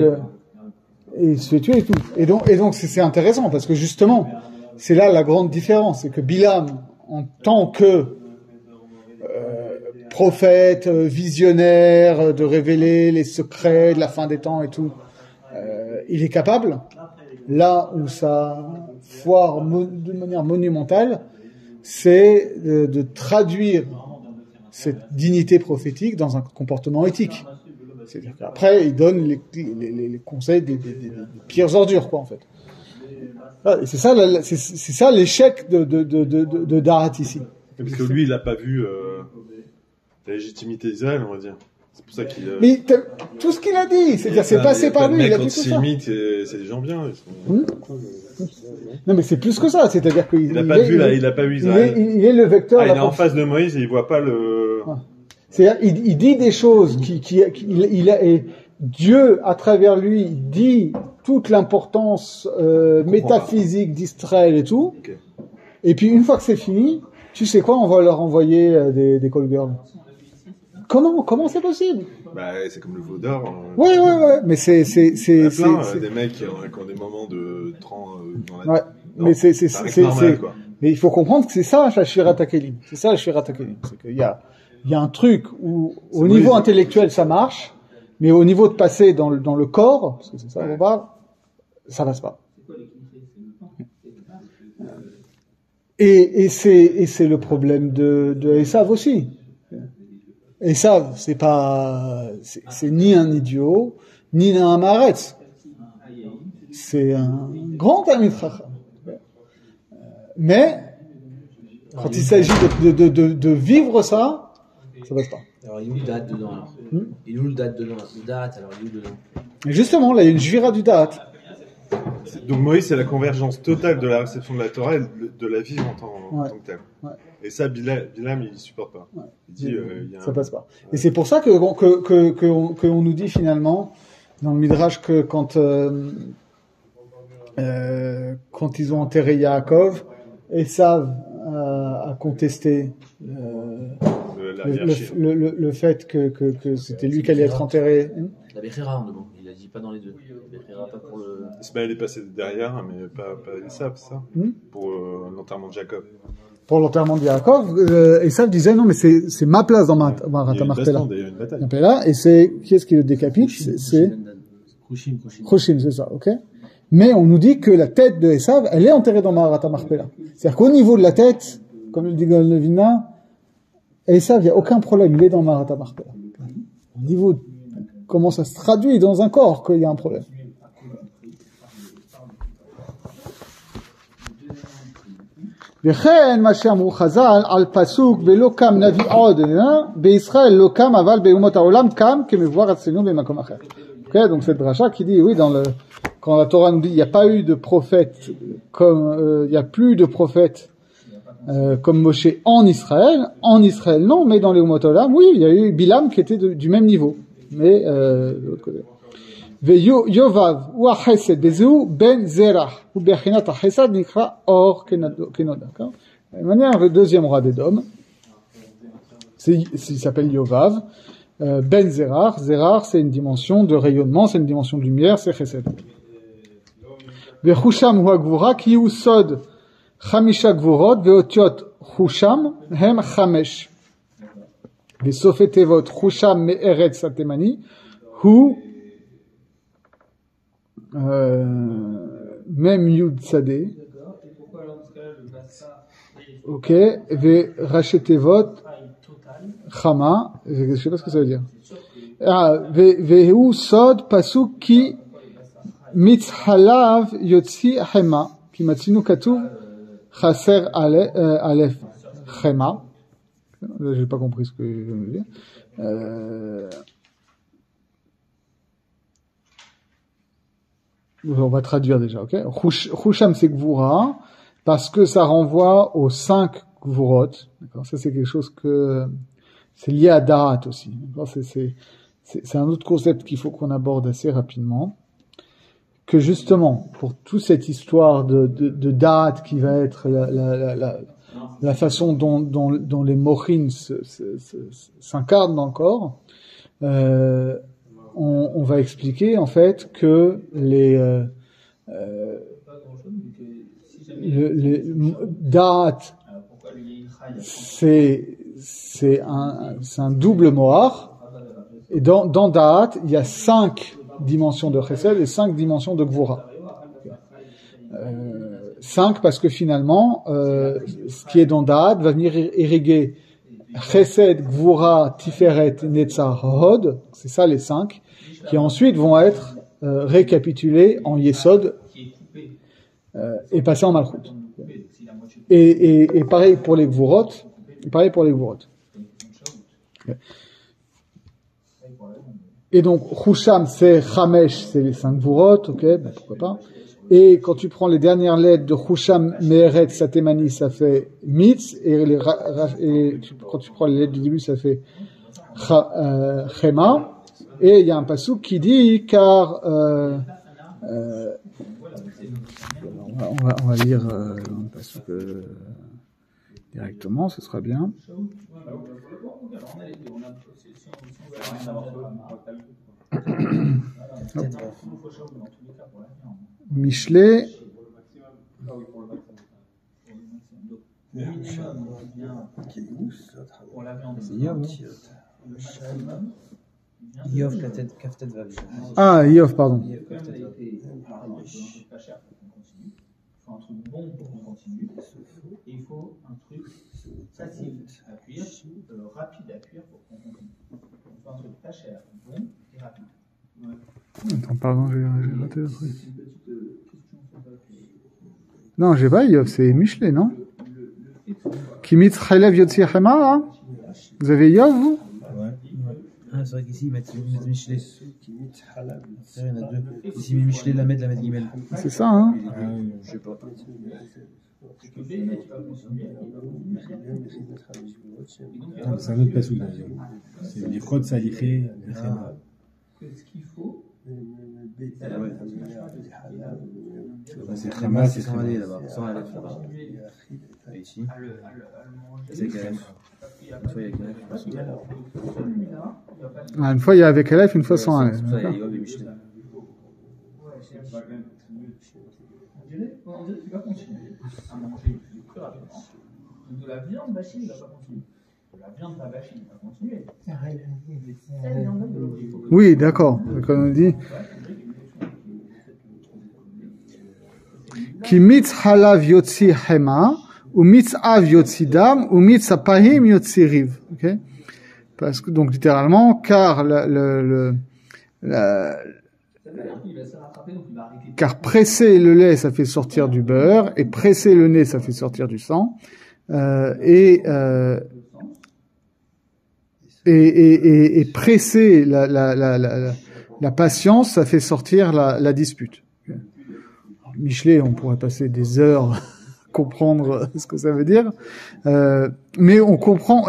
Speaker 1: et il se fait tuer et tout. Et donc, c'est intéressant parce que justement, c'est là la grande différence, c'est que Bilam, en tant que prophète, visionnaire, de révéler les secrets de la fin des temps et tout, il est capable. Là où ça foire de manière monumentale, c'est de traduire cette dignité prophétique dans un comportement éthique. C'est-à-dire qu'après, il donne les conseils des pires ordures, quoi, en fait. Et c'est ça l'échec de Da'at ici.
Speaker 3: Parce que lui, il n'a pas vu la légitimité d'Israël, on va dire. C'est pour ça qu'il.
Speaker 1: Mais tout ce qu'il a dit, c'est-à-dire c'est passé par lui, il a dit tout ça.
Speaker 3: C'est des gens bien.
Speaker 1: Non, mais c'est plus que ça, c'est-à-dire qu'il
Speaker 3: il a pas vu Israël.
Speaker 1: Il est le vecteur.
Speaker 3: Il est en face de Moïse et il voit pas le.
Speaker 1: C'est-à-dire, il dit des choses et Dieu, à travers lui, dit toute l'importance métaphysique d'Israël et tout.
Speaker 3: Okay.
Speaker 1: Et puis, une fois que c'est fini, tu sais quoi, on va leur envoyer des call girls. Comment c'est possible?
Speaker 3: Bah, c'est comme le veau d'or.
Speaker 1: Ouais, mais c'est
Speaker 3: des mecs qui ont des moments de dans la.
Speaker 1: Ouais, mais c'est
Speaker 3: normal, quoi.
Speaker 1: Mais il faut comprendre que c'est ça, la Shirat HaKelim. C'est ça, la Shirat HaKelim. C'est qu'il y a un truc où, au niveau intellectuel, ça marche, mais au niveau de passer dans le corps, parce que c'est ça, on parle, ça passe pas. Et c'est le problème de Esav aussi. Esav, c'est ni un idiot, ni un Maaretz. C'est un grand Talmid Chacham. Mais, quand il s'agit de vivre ça passe pas.
Speaker 4: Alors, il y a où le date dedans, alors? Il y a où le date dedans? Le date, alors, il y a où dedans?
Speaker 1: Et justement, là, il y a une jvira du date.
Speaker 3: Donc, Moïse, c'est la convergence totale de la réception de la Torah et de la vivre en tant que telle. Ouais. Et ça, Bilam, il supporte pas. Ouais. Il dit,
Speaker 1: ça passe pas. Et c'est pour ça qu'on nous dit finalement, dans le Midrash, que quand ils ont enterré Yaakov, Esav a contesté le fait que c'était lui qui allait être enterré.
Speaker 4: La Bechera, il a dit pas dans les deux. La Bechera, pas pour le.
Speaker 3: Ismaël est passé derrière, mais pas Esav, c'est ça? Pour l'enterrement de Jacob.
Speaker 1: Pour l'enterrement de Yaakov, Esav disait non, mais c'est ma place dans Marat HaMachpelah.
Speaker 3: Il y a une bataille.
Speaker 1: Et c'est qui est-ce qui le décapite? C'est Khushim, c'est ça, ok? Mais on nous dit que la tête de Esav, elle est enterrée dans Marat HaMachpelah. C'est-à-dire qu'au niveau de la tête, comme le dit Gaon Levina, Esav, il n'y a aucun problème, il est dans Marat HaMachpelah. Au niveau de comment ça se traduit dans un corps qu'il y a un problème. וכן מה שאמרו חז"ל על פסוק ולא קם נביא עוד בישראל לא קם אבל באומות העולם קם כמבואר אצלנו במקום אחר. Okay, donc cette dracha qui dit oui quand la Torah nous dit il n'y a pas eu de prophète comme il y a plus de prophète comme Moshe en Israël non, mais dans les Umot Olam oui, il y a eu Bilam qui était du même niveau, mais de l'autre côté. ויובב הוא החסד בזהו בן זרח ובחינת החסד נקרא אור כנודע. De manière, le deuxième roi d'Édom, il s'appelle Yovav, Ben Zerach. Zerach, c'est une dimension de rayonnement, c'est une dimension de lumière, c'est chesed. וחושם הוא הגבורה כי הוא סוד 5 גבורות ואותיות חושם הם 5. וסופי תיבות חושם מארץ התימני הוא même Yud Sadeh. Ok. Ve Rachetevot Chama. Je sais pas ce que ça veut dire. Vehu Sod Pasuk Ki Mitzhalav Yotzi Hema. Ki Matzinu Katuv Chaser Aleph Chema. J'ai pas compris ce que je veux dire. On va traduire déjà, ok? Chusham c'est Gvura, parce que ça renvoie aux 5 Gvurot, d'accord? Ça c'est quelque chose c'est lié à Da'at aussi, d'accord? C'est un autre concept qu'il faut qu'on aborde assez rapidement. Que justement, pour toute cette histoire de Da'at qui va être la façon dont les mochines s'incarnent dans le corps, on va expliquer en fait que les Da'at c'est un double mohar, et dans Da'at il y a 5 dimensions de chesed et 5 dimensions de gvura. 5 parce que finalement ce qui est dans Da'at va venir irriguer Chesed, Gvura, Tiferet, Netzar, Hod, c'est ça les 5, qui ensuite vont être récapitulés en Yesod et passés en Malchut. Et pareil pour les Gvurot. Et donc, Husham, c'est Chamesh, c'est les 5 Gvurot, ok, ben pourquoi pas. Et quand tu prends les dernières lettres de Husham, Meheret, Satemani, ça fait Mitz, et quand tu prends les lettres du début, ça fait Chema. Et il y a un passouk qui dit, car, on va lire un passouk directement, ce sera bien. Michelet.
Speaker 4: Yov, Kaftet, Vav.
Speaker 1: Ah, Yov, pardon.
Speaker 5: Il faut un truc bon pour qu'on continue, et il faut un truc facile à cuire, rapide à cuire pour qu'on continue. Il faut un truc pas cher, bon et rapide. Ouais.
Speaker 1: Attends, pardon, j'ai raté le truc. Non, j'ai pas Yov, c'est Michelet, non? Kimitz Chalev Yotzi Chema, hein? Vous avez Yov, vous?
Speaker 4: Ouais. Ah, c'est vrai qu'ici, ils mettent Michelet. Il y en a deux. Ici, Michelet, la mettre Guimel.
Speaker 1: C'est ça, hein?
Speaker 4: Je sais pas.
Speaker 6: C'est un autre passouk. C'est les fraudes salichées, les chémas.
Speaker 5: Ce qu'il faut,
Speaker 6: c'est chéma, c'est
Speaker 4: sans aller là-bas. Sans aller là-bas. Et ici, c'est Kalef.
Speaker 1: Une fois il y a avec Aleph, une fois sans Aleph.
Speaker 5: on dirait qu'il va continuer à manger plus rapidement. De la viande vachine, il ne va pas continuer. De la viande pas vachine, il va continuer.
Speaker 1: Oui, d'accord. Comme on dit. Ki mitz halav yotzi hema, ou mitz av yotzi dam, ou mitz apahim yotzi riv. Ok? Parce que, donc, littéralement, car car presser le lait, ça fait sortir du beurre, et presser le nez, ça fait sortir du sang, et presser la patience, ça fait sortir la dispute. Michelet, on pourrait passer des heures à comprendre ce que ça veut dire, mais on comprend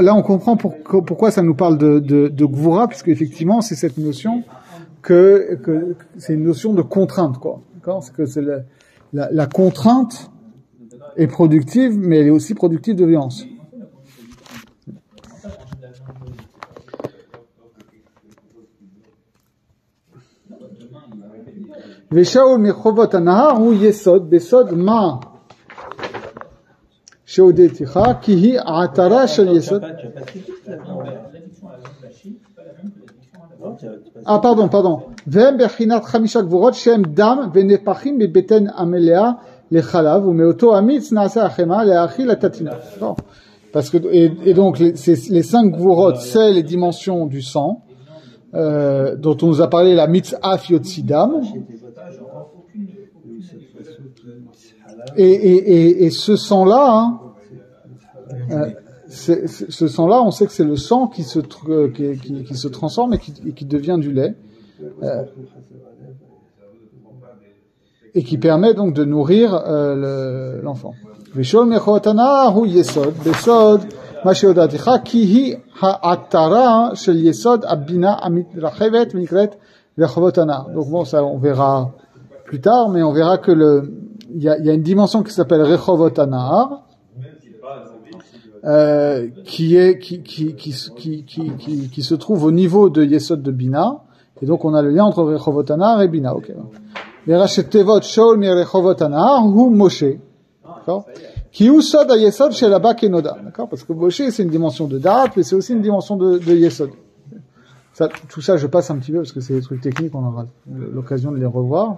Speaker 1: pourquoi ça nous parle de Gvura, puisque effectivement, c'est cette notion que c'est une notion de contrainte, quoi. D'accord? C'est que c'est la contrainte est productive, mais elle est aussi productive de violence. Veshaul mechovot hanahar hu yesod besod ma sheodeticha ki hi atara shel yesod. Ah, pardon. Vem bechinat chamisha gvurot shem dam venepachim bebeten amelea lechalav ou meoto amitz naase achema leachil atatina. Parce que et donc les 5 gvurot, c'est les dimensions du sang dont on nous a parlé, la mitzaf yotzidam. Et ce sang-là, ce sang-là, on sait que c'est le sang qui se transforme et qui devient du lait, et qui permet donc de nourrir l'enfant. Veshol mechotana hu yesod besod ma sheodaticha ki hi ha'atara shel yesod abina amit rachevet v'nikret vechovotana. Donc bon, ça on verra plus tard, mais on verra que il y a une dimension qui s'appelle Rechovotana, qui se trouve au niveau de Yesod de Bina, et donc on a le lien entre Rechovotana et Bina. Ok. Verachetevot Shaul mi Rechovotana hu Moshe. D'accord? Qui usod a Yesod chez la Bakenoda. D'accord? Parce que Moshe c'est une dimension de Da'at, mais c'est aussi une dimension de Yesod. Tout ça, je passe un petit peu parce que c'est des trucs techniques, on aura l'occasion de les revoir.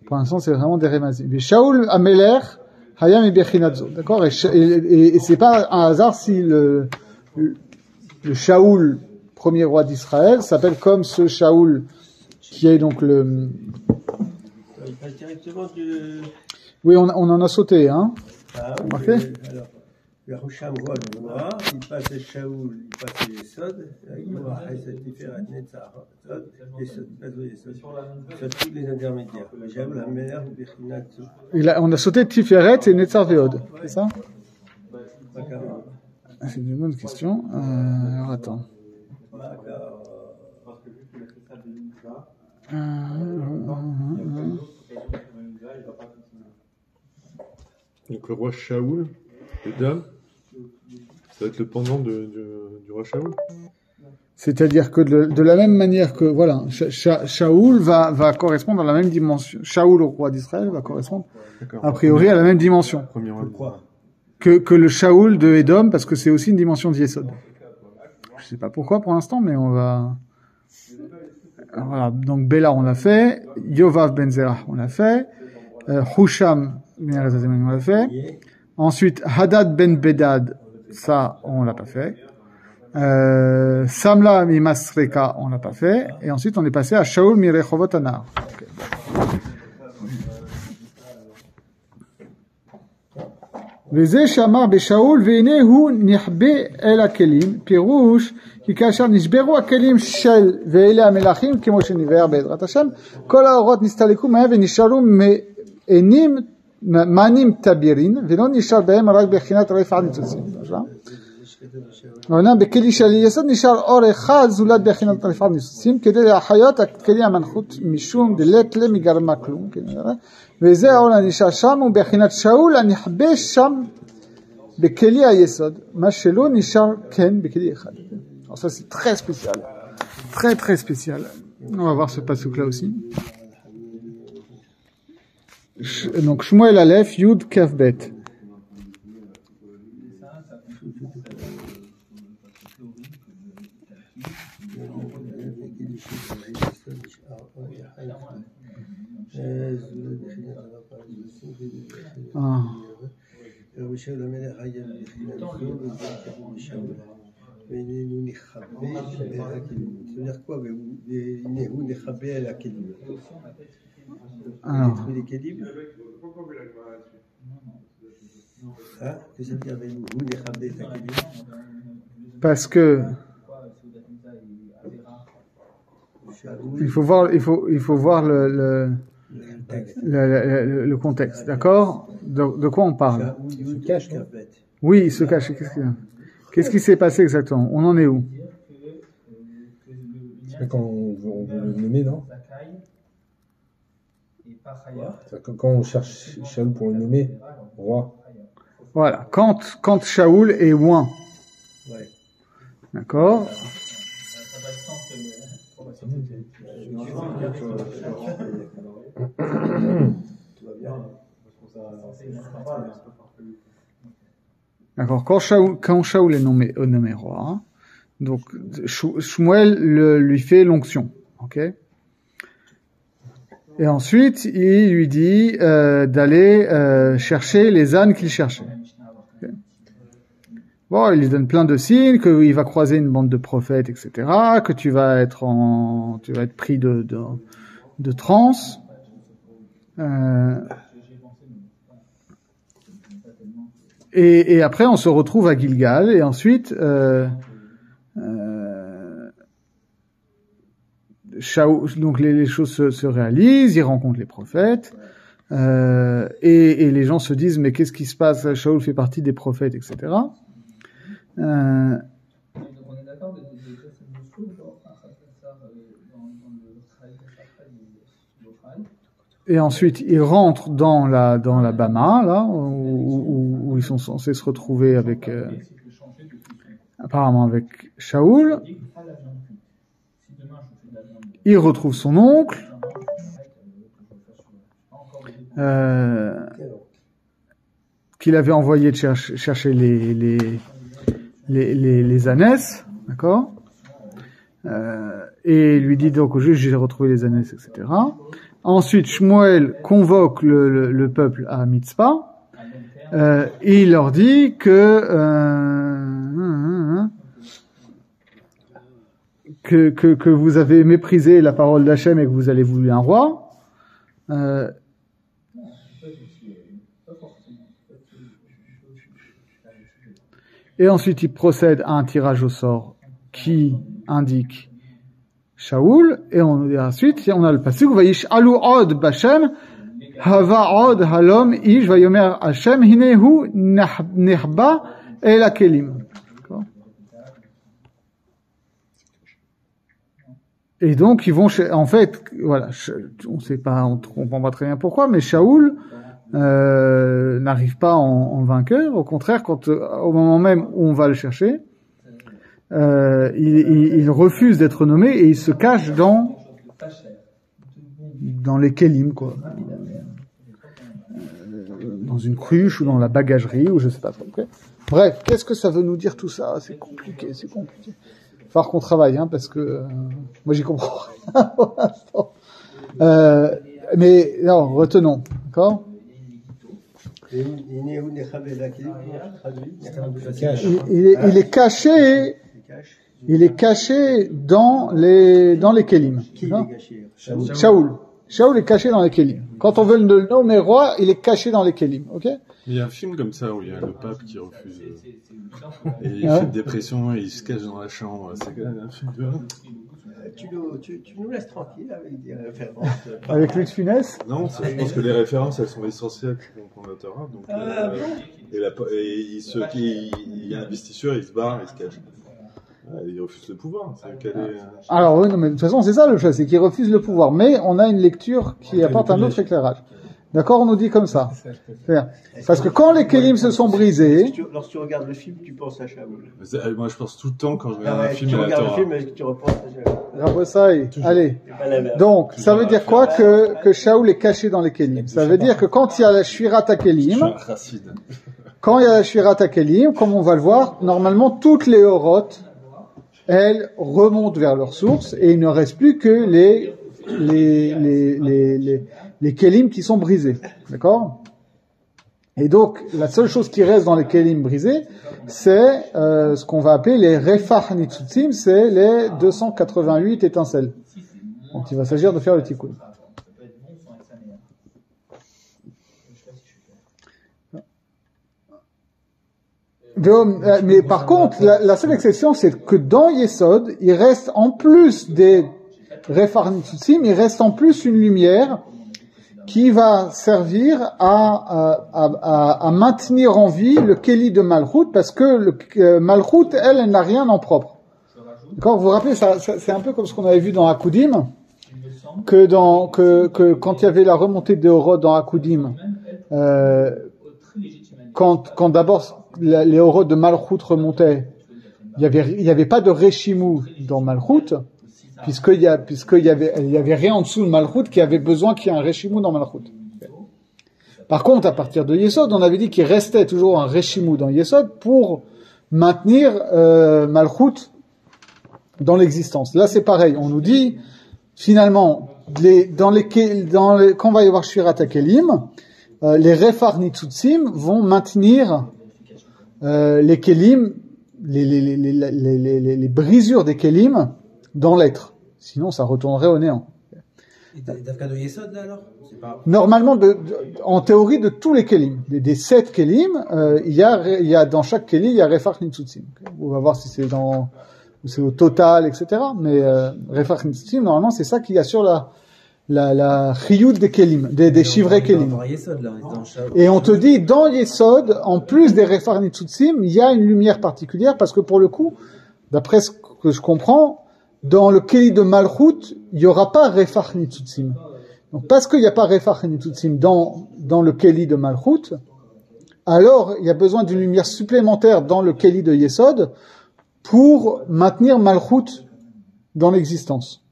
Speaker 1: Pour l'instant, c'est vraiment des remazim. Mais Shaul Ameler Hayam et Bechinadzo, d'accord, et c'est pas un hasard si le Shaoul, premier roi d'Israël, s'appelle comme ce Shaoul qui est donc le...
Speaker 2: Il passe directement du...
Speaker 1: Oui, on en a sauté, hein.
Speaker 2: Ah,
Speaker 1: Remarquez
Speaker 2: alors, le Husham roi du Noir, il passe le Shaoul, il passe les Yesod, il doit Hesed, Tiferet, Netzar, Yesod, Yesod, il passe le Yesod. Sur tous les intermédiaires. J'avoue la mère, Bechinat.
Speaker 1: On a sauté Tiferet et Netzar Veod, c'est ça?
Speaker 2: Pas carrément.
Speaker 1: C'est une bonne question. Alors attends.
Speaker 3: Donc le roi Shaoul, le Dam, ça va être le pendant du roi Shaoul.
Speaker 1: C'est-à-dire que de la même manière que, voilà, Shaoul va correspondre à la même dimension. Shaoul, au roi d'Israël, va correspondre, a priori, à la même dimension.
Speaker 3: Premier roi.
Speaker 2: Pourquoi?
Speaker 1: Que le Shaoul de Édom, parce que c'est aussi une dimension d'Yesod. Je sais pas pourquoi pour l'instant, mais on va... Voilà, donc Béla on l'a fait, Yovav ben Zerah on l'a fait, Husham ben Razazim on l'a fait, ensuite Hadad ben Bedad, ça on l'a pas fait, Samla mi Masreka on l'a pas fait, et ensuite on est passé à Shaoul mi Rechovot Anar. Okay. וזה שאמר בשאול והנה הוא נכבה אל הכלים, פירוש כי כאשר נשברו הכלים של ואלה המלאכים כמו שנבהר בעזרת השם, כל האורות נסתלקו מהם ונשארו מענים תבירין ולא נשאר בהם רק בחינת רפע ניצוצים. אומנם בכלי של יסוד נשאר אור אחד זולת בחינת רפע ניצוצים כדי להחיות הכלי המנחות משום דלת למגרמה כלום, וזה האור הנשאר שם הוא בחינת שאול הנכבה שם בכלי היסוד, מה שלא נשאר כן בכלי אחד. Alors ça c'est très spécial, très très spécial. On va voir ce passouk là aussi. Donc Shmuel Aleph Yud Kaf Bet. Ah.
Speaker 2: Ça veut dire quoi?
Speaker 1: Alors. Parce que il faut voir le contexte, d'accord? De quoi on parle?
Speaker 6: Il se cache, non?
Speaker 1: Oui, il se cache. Qu'est-ce qui s'est passé exactement? On en est où?
Speaker 6: C'est quand on veut le nommer, non? Quand on cherche Shaoul pour le nommer roi.
Speaker 1: Voilà, quand Shaoul est oint.
Speaker 2: Ouais.
Speaker 1: D'accord? D'accord, quand Shaoul est nommé roi, donc Shmuel lui fait l'onction, ok? Et ensuite, il lui dit d'aller chercher les ânes qu'il cherchait. Okay. Bon, il lui donne plein de signes, qu'il va croiser une bande de prophètes, etc., que tu vas être pris de transe. Et après, on se retrouve à Gilgal, et ensuite, Shaoul, donc les choses se réalisent, il rencontre les prophètes, et les gens se disent, mais qu'est-ce qui se passe? Shaoul fait partie des prophètes, etc.
Speaker 5: On est d'accord de cette notion
Speaker 1: et ensuite, ils rentrent dans la Bama, là, où ils sont censés se retrouver avec, apparemment avec Shaoul. Il retrouve son oncle, qu'il avait envoyé de chercher les ânesses, d'accord? Et il lui dit donc au juge, j'ai retrouvé les ânesses, etc. Ensuite, Shmuel convoque le peuple à Mitzpah, et il leur dit que que vous avez méprisé la parole d'Hachem et que vous allez vouloir un roi, et ensuite il procède à un tirage au sort qui indique Shaoul, et ensuite on a le passage Vayish alu od b'Hashem hava od halom ish vayomer Hashem hinehu nehba el hakelim. Et donc ils vont, en fait, voilà, on sait pas, on comprend pas très bien pourquoi, mais Shaoul n'arrive pas en vainqueur. Au contraire, au moment même où on va le chercher, il refuse d'être nommé et il se cache dans les kélim, quoi, dans une cruche ou dans la bagagerie ou je sais pas trop. Okay. Bref, qu'est-ce que ça veut nous dire tout ça? C'est compliqué. Falloir qu'on travaille, hein, parce que moi j'y comprends rien pour l'instant. Mais non, retenons, d'accord? Il est caché dans les kélim.
Speaker 2: Qui est caché?
Speaker 1: Shaoul est caché dans les kélim. Quand on veut le nommer roi, il est caché dans les kélim, ok?
Speaker 3: Il y a un film comme ça où il y a le pape qui refuse et il fait une dépression et il se cache dans la chambre. C'est quand même un film de...
Speaker 2: Tu nous laisses tranquille avec des références.
Speaker 1: Avec Luc Funès?
Speaker 3: Non, je pense que les références elles sont essentielles pour notre arabe. Donc, il y a un investisseur, il se barre, il se cache. Il refuse le pouvoir.
Speaker 1: Alors oui, non, mais de toute façon c'est ça le choix, c'est qu'il refuse le pouvoir. Mais on a une lecture qui apporte un autre éclairage. D'accord, on nous dit comme ça. Parce que quand les kélim se sont brisés...
Speaker 2: Lorsque tu regardes le film, tu penses à Shaoul.
Speaker 3: Moi, je pense tout le temps quand je regarde un film
Speaker 2: tu
Speaker 3: à la
Speaker 2: regardes
Speaker 3: Torah.
Speaker 2: le film, est-ce que tu repenses à Shaoul?
Speaker 1: Ça y est, allez. Donc, ça veut dire quoi que Shaoul est caché dans les kélim? Ça veut dire que quand il y a la Shvirat HaKelim, comme on va le voir, normalement, toutes les orotes, elles remontent vers leur source et il ne reste plus que les kélim qui sont brisés, d'accord? Et donc, la seule chose qui reste dans les kélim brisés, c'est ce qu'on va appeler les refach nitzutzim, c'est les 288 étincelles. Donc, il va s'agir de faire le tikkun. Mais par contre, la seule exception, c'est que dans Yesod, il reste en plus des refach nitzutzim, il reste en plus une lumière qui va servir à maintenir en vie le Kéli de Malchut, parce que le Malchut, elle n'a rien en propre. D'accord? Vous vous rappelez, ça, c'est un peu comme ce qu'on avait vu dans Hakudim, que quand il y avait la remontée des Orod dans Hakudim, quand d'abord les Orod de Malchut remontaient, il y avait pas de Reshimu dans Malchut, puisqu'il y avait rien en dessous de Malchut qui avait besoin qu'il y ait un Reshimu dans Malchut. Par contre, à partir de Yesod, on avait dit qu'il restait toujours un Reshimu dans Yesod pour maintenir Malchut dans l'existence. Là, c'est pareil. On nous dit, finalement, quand va y avoir Shvirat HaKelim, les Refach Nitzutzim vont maintenir les Kelim, les brisures des Kelim dans l'être. Sinon, ça retournerait au néant.
Speaker 4: Et Dafka de Yesod, là, alors?
Speaker 1: Normalement, en théorie, de tous les Kelim, des 7 Kelim, il y a dans chaque Kelim, il y a Refach Nitzutzim. On va voir si c'est au total, etc. Mais Refach Nitzutzim, normalement, c'est ça qui assure la chiyut des Kelim, des chivrés Kelim. Et on te dit, dans Yesod, en plus des Refach Nitzutzim, il y a une lumière particulière, parce que pour le coup, d'après ce que je comprends, dans le Kéli de Malchut, il n'y aura pas Refach Nitzutzim. Donc, parce qu'il n'y a pas Refach Nitzutzim dans le Kéli de Malchut, alors il y a besoin d'une lumière supplémentaire dans le Kéli de Yesod pour maintenir Malchut dans l'existence.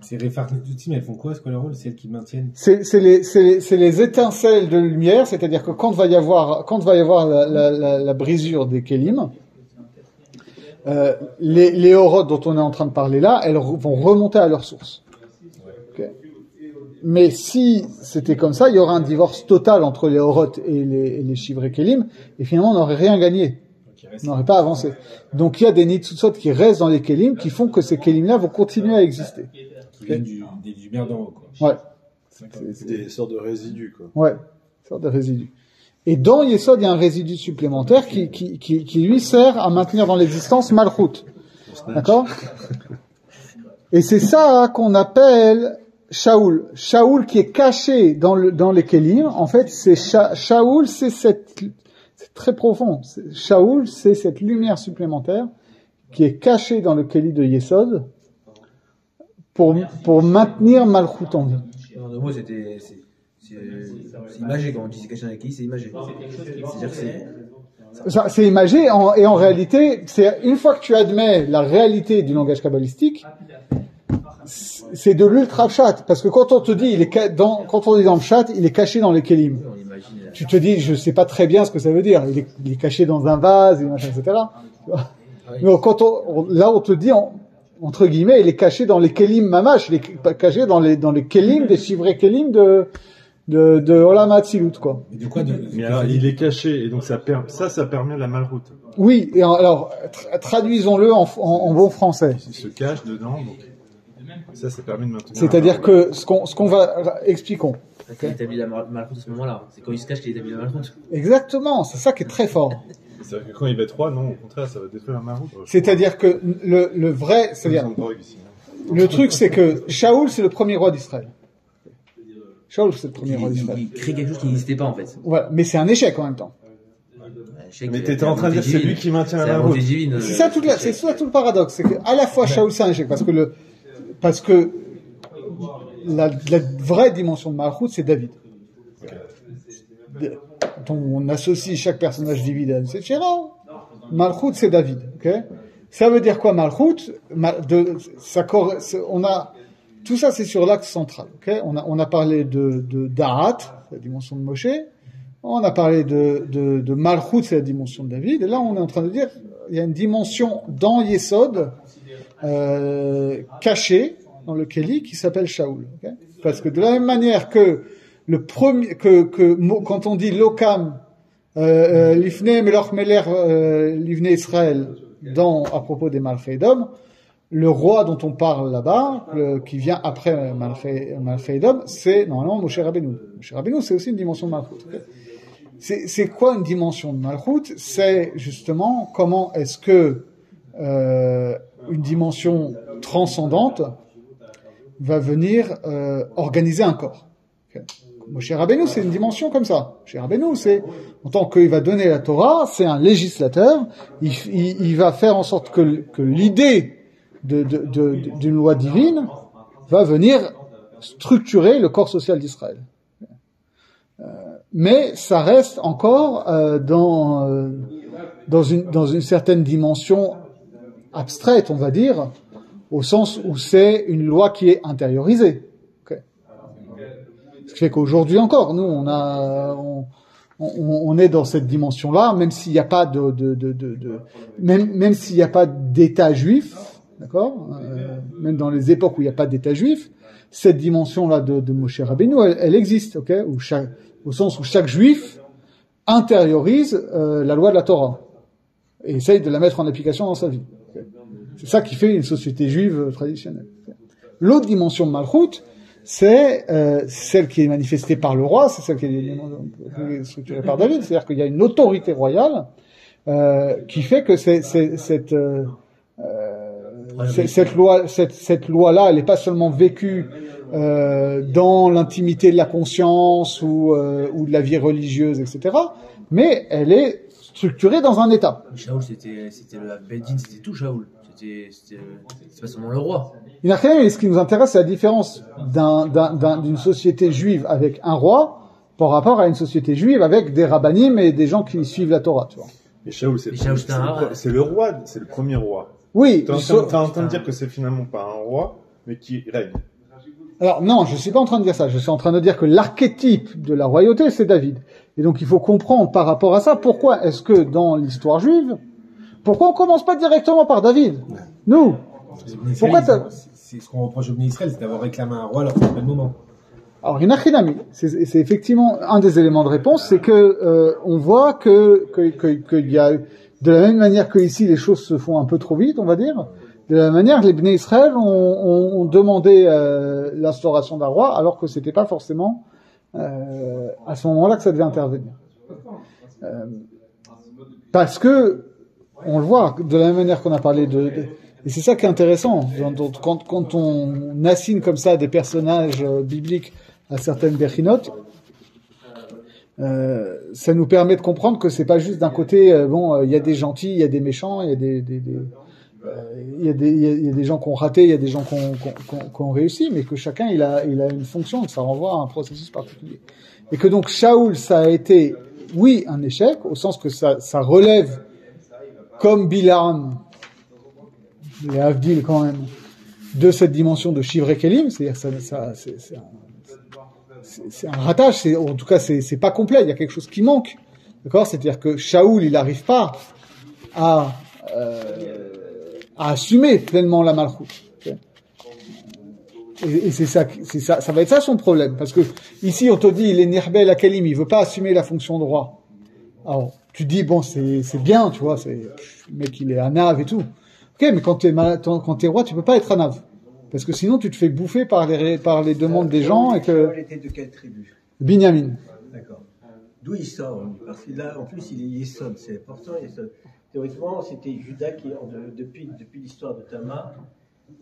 Speaker 6: Ces Refach Nitzutzim, elles font quoi? C'est quoi leur rôle? C'est elles qui maintiennent?
Speaker 1: C'est les étincelles de lumière, c'est-à-dire que quand va y avoir la brisure des Kélim, les orodes dont on est en train de parler là, elles vont remonter à leur source. Okay. Mais si c'était comme ça, il y aurait un divorce total entre les orodes et les chivrés kélim, et finalement on n'aurait rien gagné. n'aurait pas avancé. Donc il y a des nitzutzot qui restent dans les kelim, qui font que ces kelim-là vont continuer à exister.
Speaker 6: Qui viennent du mer d'en haut, quoi.
Speaker 1: Ouais.
Speaker 3: C'est des sortes de résidus, quoi.
Speaker 1: Ouais, sorte de résidu. Et dans Yesod, il y a un résidu supplémentaire qui lui sert à maintenir dans l'existence Malchut. D'accord? Et c'est ça qu'on appelle Shaoul. Shaoul qui est caché dans les Kélim. En fait, c'est Shaoul, c'est très profond. Shaoul, c'est cette lumière supplémentaire qui est cachée dans le Kéli de Yesod pour maintenir Malchut en vie.
Speaker 4: En deux mots, c'est imagé quand on dit c'est caché dans les Kéli, c'est imagé. C'est-à-dire que
Speaker 1: c'est imagé, et en réalité, c'est une fois que tu admets la réalité du langage kabbalistique, c'est de l'ultra chat, parce que quand on te dit quand on dit dans le chat, il est caché dans les kelim. Tu te dis, je sais pas très bien ce que ça veut dire. Il est caché dans un vase, et machin, etc. Mais quand on te dit, entre guillemets, il est caché dans les kelim mamash, il est caché dans les kelim, des chivrés kelim de Olam Hatzilut, quoi.
Speaker 6: Et de quoi
Speaker 3: Mais alors, il est caché, et donc ça permet la malroute.
Speaker 1: Oui, et alors, traduisons-le en bon français.
Speaker 3: Il se cache dedans, donc ça permet de maintenir.
Speaker 1: C'est-à-dire que ce qu'on va, expliquons.
Speaker 4: il établit la malroute à ce moment-là. C'est quand il se cache qu'il établit la malroute.
Speaker 1: Exactement, c'est ça qui est très fort.
Speaker 3: C'est-à-dire que quand il va être roi, non, au contraire, ça va détruire la malroute.
Speaker 1: C'est-à-dire que le vrai, c'est-à-dire, le truc c'est que Shaoul c'est le premier roi d'Israël. Shaoul c'est le premier roi d'Israël.
Speaker 4: Il crée quelque chose qui n'existait pas en fait.
Speaker 1: Voilà, mais c'est un échec en même temps.
Speaker 3: Mais t'étais en train de dire c'est lui qui maintient la malroute.
Speaker 1: C'est ça tout le paradoxe, c'est que à la fois Shaoul c'est un échec parce que la vraie dimension de Malchut c'est David. Quand on associe chaque personnage divin à cette chéra, Malchut c'est David. Okay, ça veut dire quoi Malchut? Tout ça c'est sur l'axe central. Okay, on a parlé de Da'at, la dimension de Moshe. On a parlé de Malchut, c'est la dimension de David. Et là, on est en train de dire, il y a une dimension dans Yesod, cachée dans le Kéli, qui s'appelle Shaoul. Okay, parce que de la même manière que quand on dit Lokam, Lifnei Meloch Meler, Livnei Israël, à propos des Malchei Edom, le roi dont on parle là-bas, qui vient après Malchei Edom, c'est normalement Moshe Rabbeinu. Moshe Rabbeinu, c'est aussi une dimension de Malchut. Okay, c'est quoi une dimension de Malchut? C'est justement comment est-ce que une dimension transcendante va venir organiser un corps. Okay. Moshe Rabbeinu, c'est une dimension comme ça. Moshe Rabbeinu, c'est en tant qu'il va donner la Torah, c'est un législateur. Il va faire en sorte que l'idée d'une loi divine va venir structurer le corps social d'Israël. Mais ça reste encore dans une certaine dimension abstraite, on va dire, au sens où c'est une loi qui est intériorisée. Okay. Ce qui fait qu'aujourd'hui encore, nous, on est dans cette dimension-là, même s'il n'y a pas même s'il n'y a pas d'État juif, d'accord, même dans les époques où il n'y a pas d'État juif, cette dimension-là de Moshe Rabbeinu, elle existe, ok, au sens où chaque juif intériorise la loi de la Torah et essaye de la mettre en application dans sa vie. Okay. C'est ça qui fait une société juive traditionnelle. Okay. L'autre dimension de Malchut, c'est celle qui est manifestée par le roi, c'est celle qui est structurée par David, c'est-à-dire qu'il y a une autorité royale qui fait que cette loi-là, elle n'est pas seulement vécue dans l'intimité de la conscience ou de la vie religieuse, etc., mais elle est structurée dans un État.
Speaker 4: Shaoul, c'était le Bedin, c'était tout Shaoul. C'est pas seulement le roi.
Speaker 1: Et ce qui nous intéresse, c'est la différence d'une société juive avec un roi par rapport à une société juive avec des rabbanim et des gens qui suivent la Torah, tu vois.
Speaker 3: Et Shaoul, c'est le roi, c'est le premier roi.
Speaker 1: Oui.
Speaker 3: T'es en train de dire que c'est finalement pas un roi, mais qui règne.
Speaker 1: Alors non, je suis pas en train de dire ça. Je suis en train de dire que l'archétype de la royauté, c'est David. Et donc il faut comprendre par rapport à ça, pourquoi est-ce que dans l'histoire juive, pourquoi on commence pas directement par David? Nous.
Speaker 6: Pourquoi c'est ce qu'on reproche au Bnei Israël, c'est d'avoir réclamé un roi alors que c'est pas le moment.
Speaker 1: Alors Hinachinami, c'est effectivement un des éléments de réponse, c'est que on voit qu'il y de la même manière que ici les choses se font un peu trop vite, on va dire, de la même manière les Bnei Israël ont demandé l'instauration d'un roi, alors que c'était pas forcément à ce moment-là que ça devait intervenir. Parce que, on le voit, de la même manière qu'on a parlé et c'est ça qui est intéressant, quand on assigne comme ça des personnages bibliques à certaines bechinotes, ça nous permet de comprendre que c'est pas juste d'un côté, il y a des gentils, il y a des méchants, il y a il y a des gens qui ont raté, il y a des gens qui ont réussi, mais que chacun il a une fonction, que ça renvoie à un processus particulier. Et que donc Shaoul, ça a été, oui, un échec, au sens que ça relève, comme Bilam, et Avdil quand même, de cette dimension de Shivrei Kelim, c'est-à-dire c'est un ratage, en tout cas c'est pas complet, il y a quelque chose qui manque, d'accord? C'est-à-dire que Shaoul, il n'arrive pas à assumer pleinement la malchoute. Okay. Et c'est ça, ça va être ça son problème, parce que ici on te dit il est Nirbel à Kelim, il veut pas assumer la fonction de roi. Alors tu dis bon c'est bien, tu vois, le mec il est Anav et tout. Ok, mais quand t'es roi, tu peux pas être Anav. Parce que sinon, tu te fais bouffer par les demandes des gens et que...
Speaker 2: Il était de quelle tribu?
Speaker 1: Binyamin.
Speaker 2: D'accord. D'où il sort? Parce que là, en plus, il est Yesod, c'est important, Yesod. Théoriquement, c'était Judas qui, depuis l'histoire de Tamar,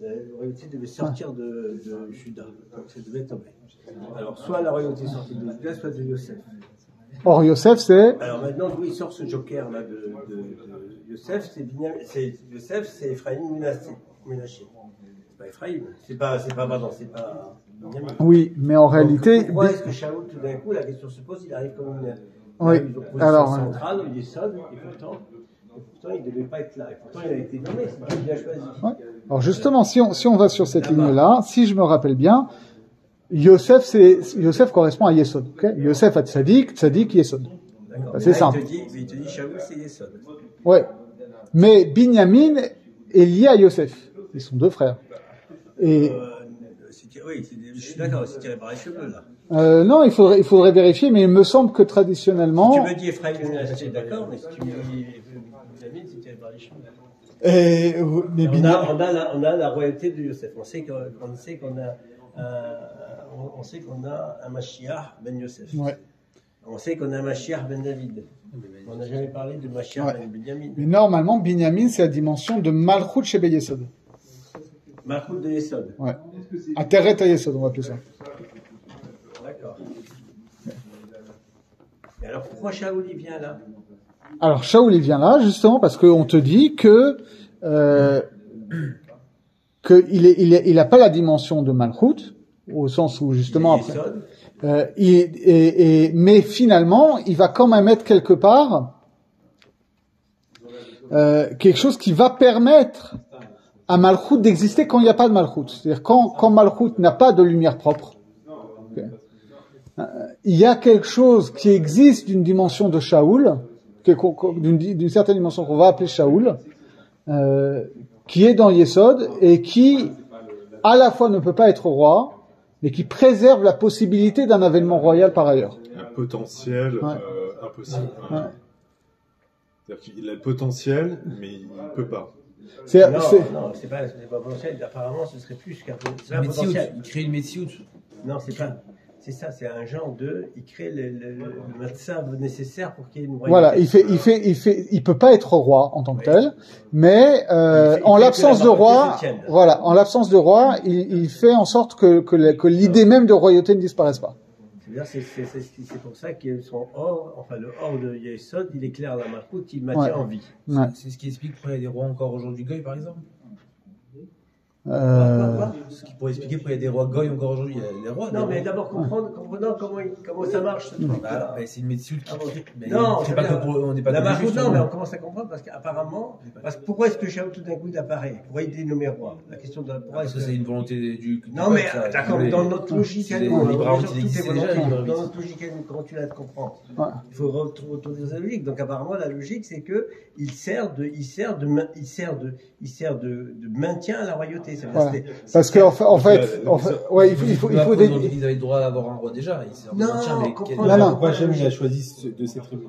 Speaker 2: la royauté devait sortir de Judas. Donc, ça devait tomber. Alors, soit la royauté sortait de Judas, soit de Yosef.
Speaker 1: Or, Yosef, c'est...
Speaker 2: Alors maintenant, d'où il sort ce joker-là de Yosef? Yosef, c'est Ephraïm Ménaché. C'est pas Ephraïm. C'est pas Binyamin.
Speaker 1: Oui, mais en réalité...
Speaker 2: Pourquoi est-ce que Shaoul, tout d'un coup, la question se pose, il arrive comme une position centrale, il est sol, et pourtant, il ne devait pas être là. Et pourtant, il a été nommé, c'est Dieu qui l'a choisi.
Speaker 1: Ouais. Alors justement, si on va sur cette ligne-là, si je me rappelle bien, Yosef correspond à Yesod. Okay, Yosef a Tzadik, Yesod. C'est simple.
Speaker 2: Il te dit Shaoul, c'est Yesod.
Speaker 1: Ouais. Mais Binyamin est lié à Yosef. Ils sont deux frères. Et...
Speaker 2: oui, je suis d'accord, c'est tiré par les cheveux, là.
Speaker 1: Non, il faudrait vérifier, mais il me semble que traditionnellement...
Speaker 2: Si tu me dis Ephraïm Ménaché, d'accord, mais si tu me dis Binyamin, c'est tiré par les cheveux.
Speaker 1: Mais
Speaker 2: on a la royauté de Yosef. On sait qu'on a un Mashiach ben Yosef.
Speaker 1: Ouais.
Speaker 2: On sait qu'on a un Mashiach ben David. On n'a jamais parlé de Mashiach ben Binyamin.
Speaker 1: Mais normalement, Binyamin, c'est la dimension de Malchut chez Yesod.
Speaker 2: Malchut de Yesod.
Speaker 1: Ouais. Ateret à Yesod, on va appeler ça.
Speaker 2: D'accord. Et alors pourquoi Shaoul il vient là?
Speaker 1: Alors Shaoul il vient là justement parce qu'on te dit que il a pas la dimension de Malchut au sens où justement après mais finalement il va quand même être quelque part quelque chose qui va permettre à Malchut d'exister quand il n'y a pas de Malchut, c'est-à-dire quand Malchut n'a pas de lumière propre. Okay. Il y a quelque chose qui existe d'une dimension de Shaoul, d'une certaine dimension qu'on va appeler Shaoul, qui est dans Yesod et qui, à la fois, ne peut pas être roi, mais qui préserve la possibilité d'un avènement royal par ailleurs.
Speaker 3: Un potentiel impossible. Ouais. C'est-à-dire qu'il a le potentiel, mais il ne peut pas.
Speaker 2: Non, c'est pas potentiel. Apparemment, ce serait plus qu'un potentiel.
Speaker 4: Il crée une Metsiout.
Speaker 2: Non, c'est pas. C'est ça, c'est un genre il crée le médecin nécessaire pour qu'il y ait une royauté.
Speaker 1: Voilà, il peut pas être roi en tant que tel, mais en l'absence de roi, il fait en sorte que l'idée même de royauté ne disparaisse pas.
Speaker 2: C'est pour ça qu'ils sont le or de Yesod, il éclaire la Malchut, il maintient en vie.
Speaker 1: Ouais.
Speaker 4: C'est ce qui explique pourquoi il y a des rois encore aujourd'hui Goy, par exemple. Ce qui pourrait expliquer pourquoi il y a des rois Goy encore aujourd'hui. Il y a des rois.
Speaker 2: Non, mais d'abord comprenons comment ça marche.
Speaker 4: C'est une médecine qui.
Speaker 2: Non,
Speaker 4: on n'est pas
Speaker 2: la Malchut, non, mais on commence à comprendre parce qu'apparemment, pourquoi est-ce que Shaoul tout d'un coup apparaît? Pourquoi il est nommé roi? La question de pourquoi
Speaker 4: est-ce que c'est une volonté du.
Speaker 2: Non, mais d'accord, dans notre logique, dans notre logique, comment tu la comprends? Il faut retourner dans la logique. Donc apparemment, la logique, c'est que il sert de maintien à la royauté.
Speaker 1: Ouais. Parce qu'en fait, ouais, il faut
Speaker 4: ils avaient le droit d'avoir un roi déjà.
Speaker 2: Non,
Speaker 6: pourquoi jamais il a choisi de ces tribus?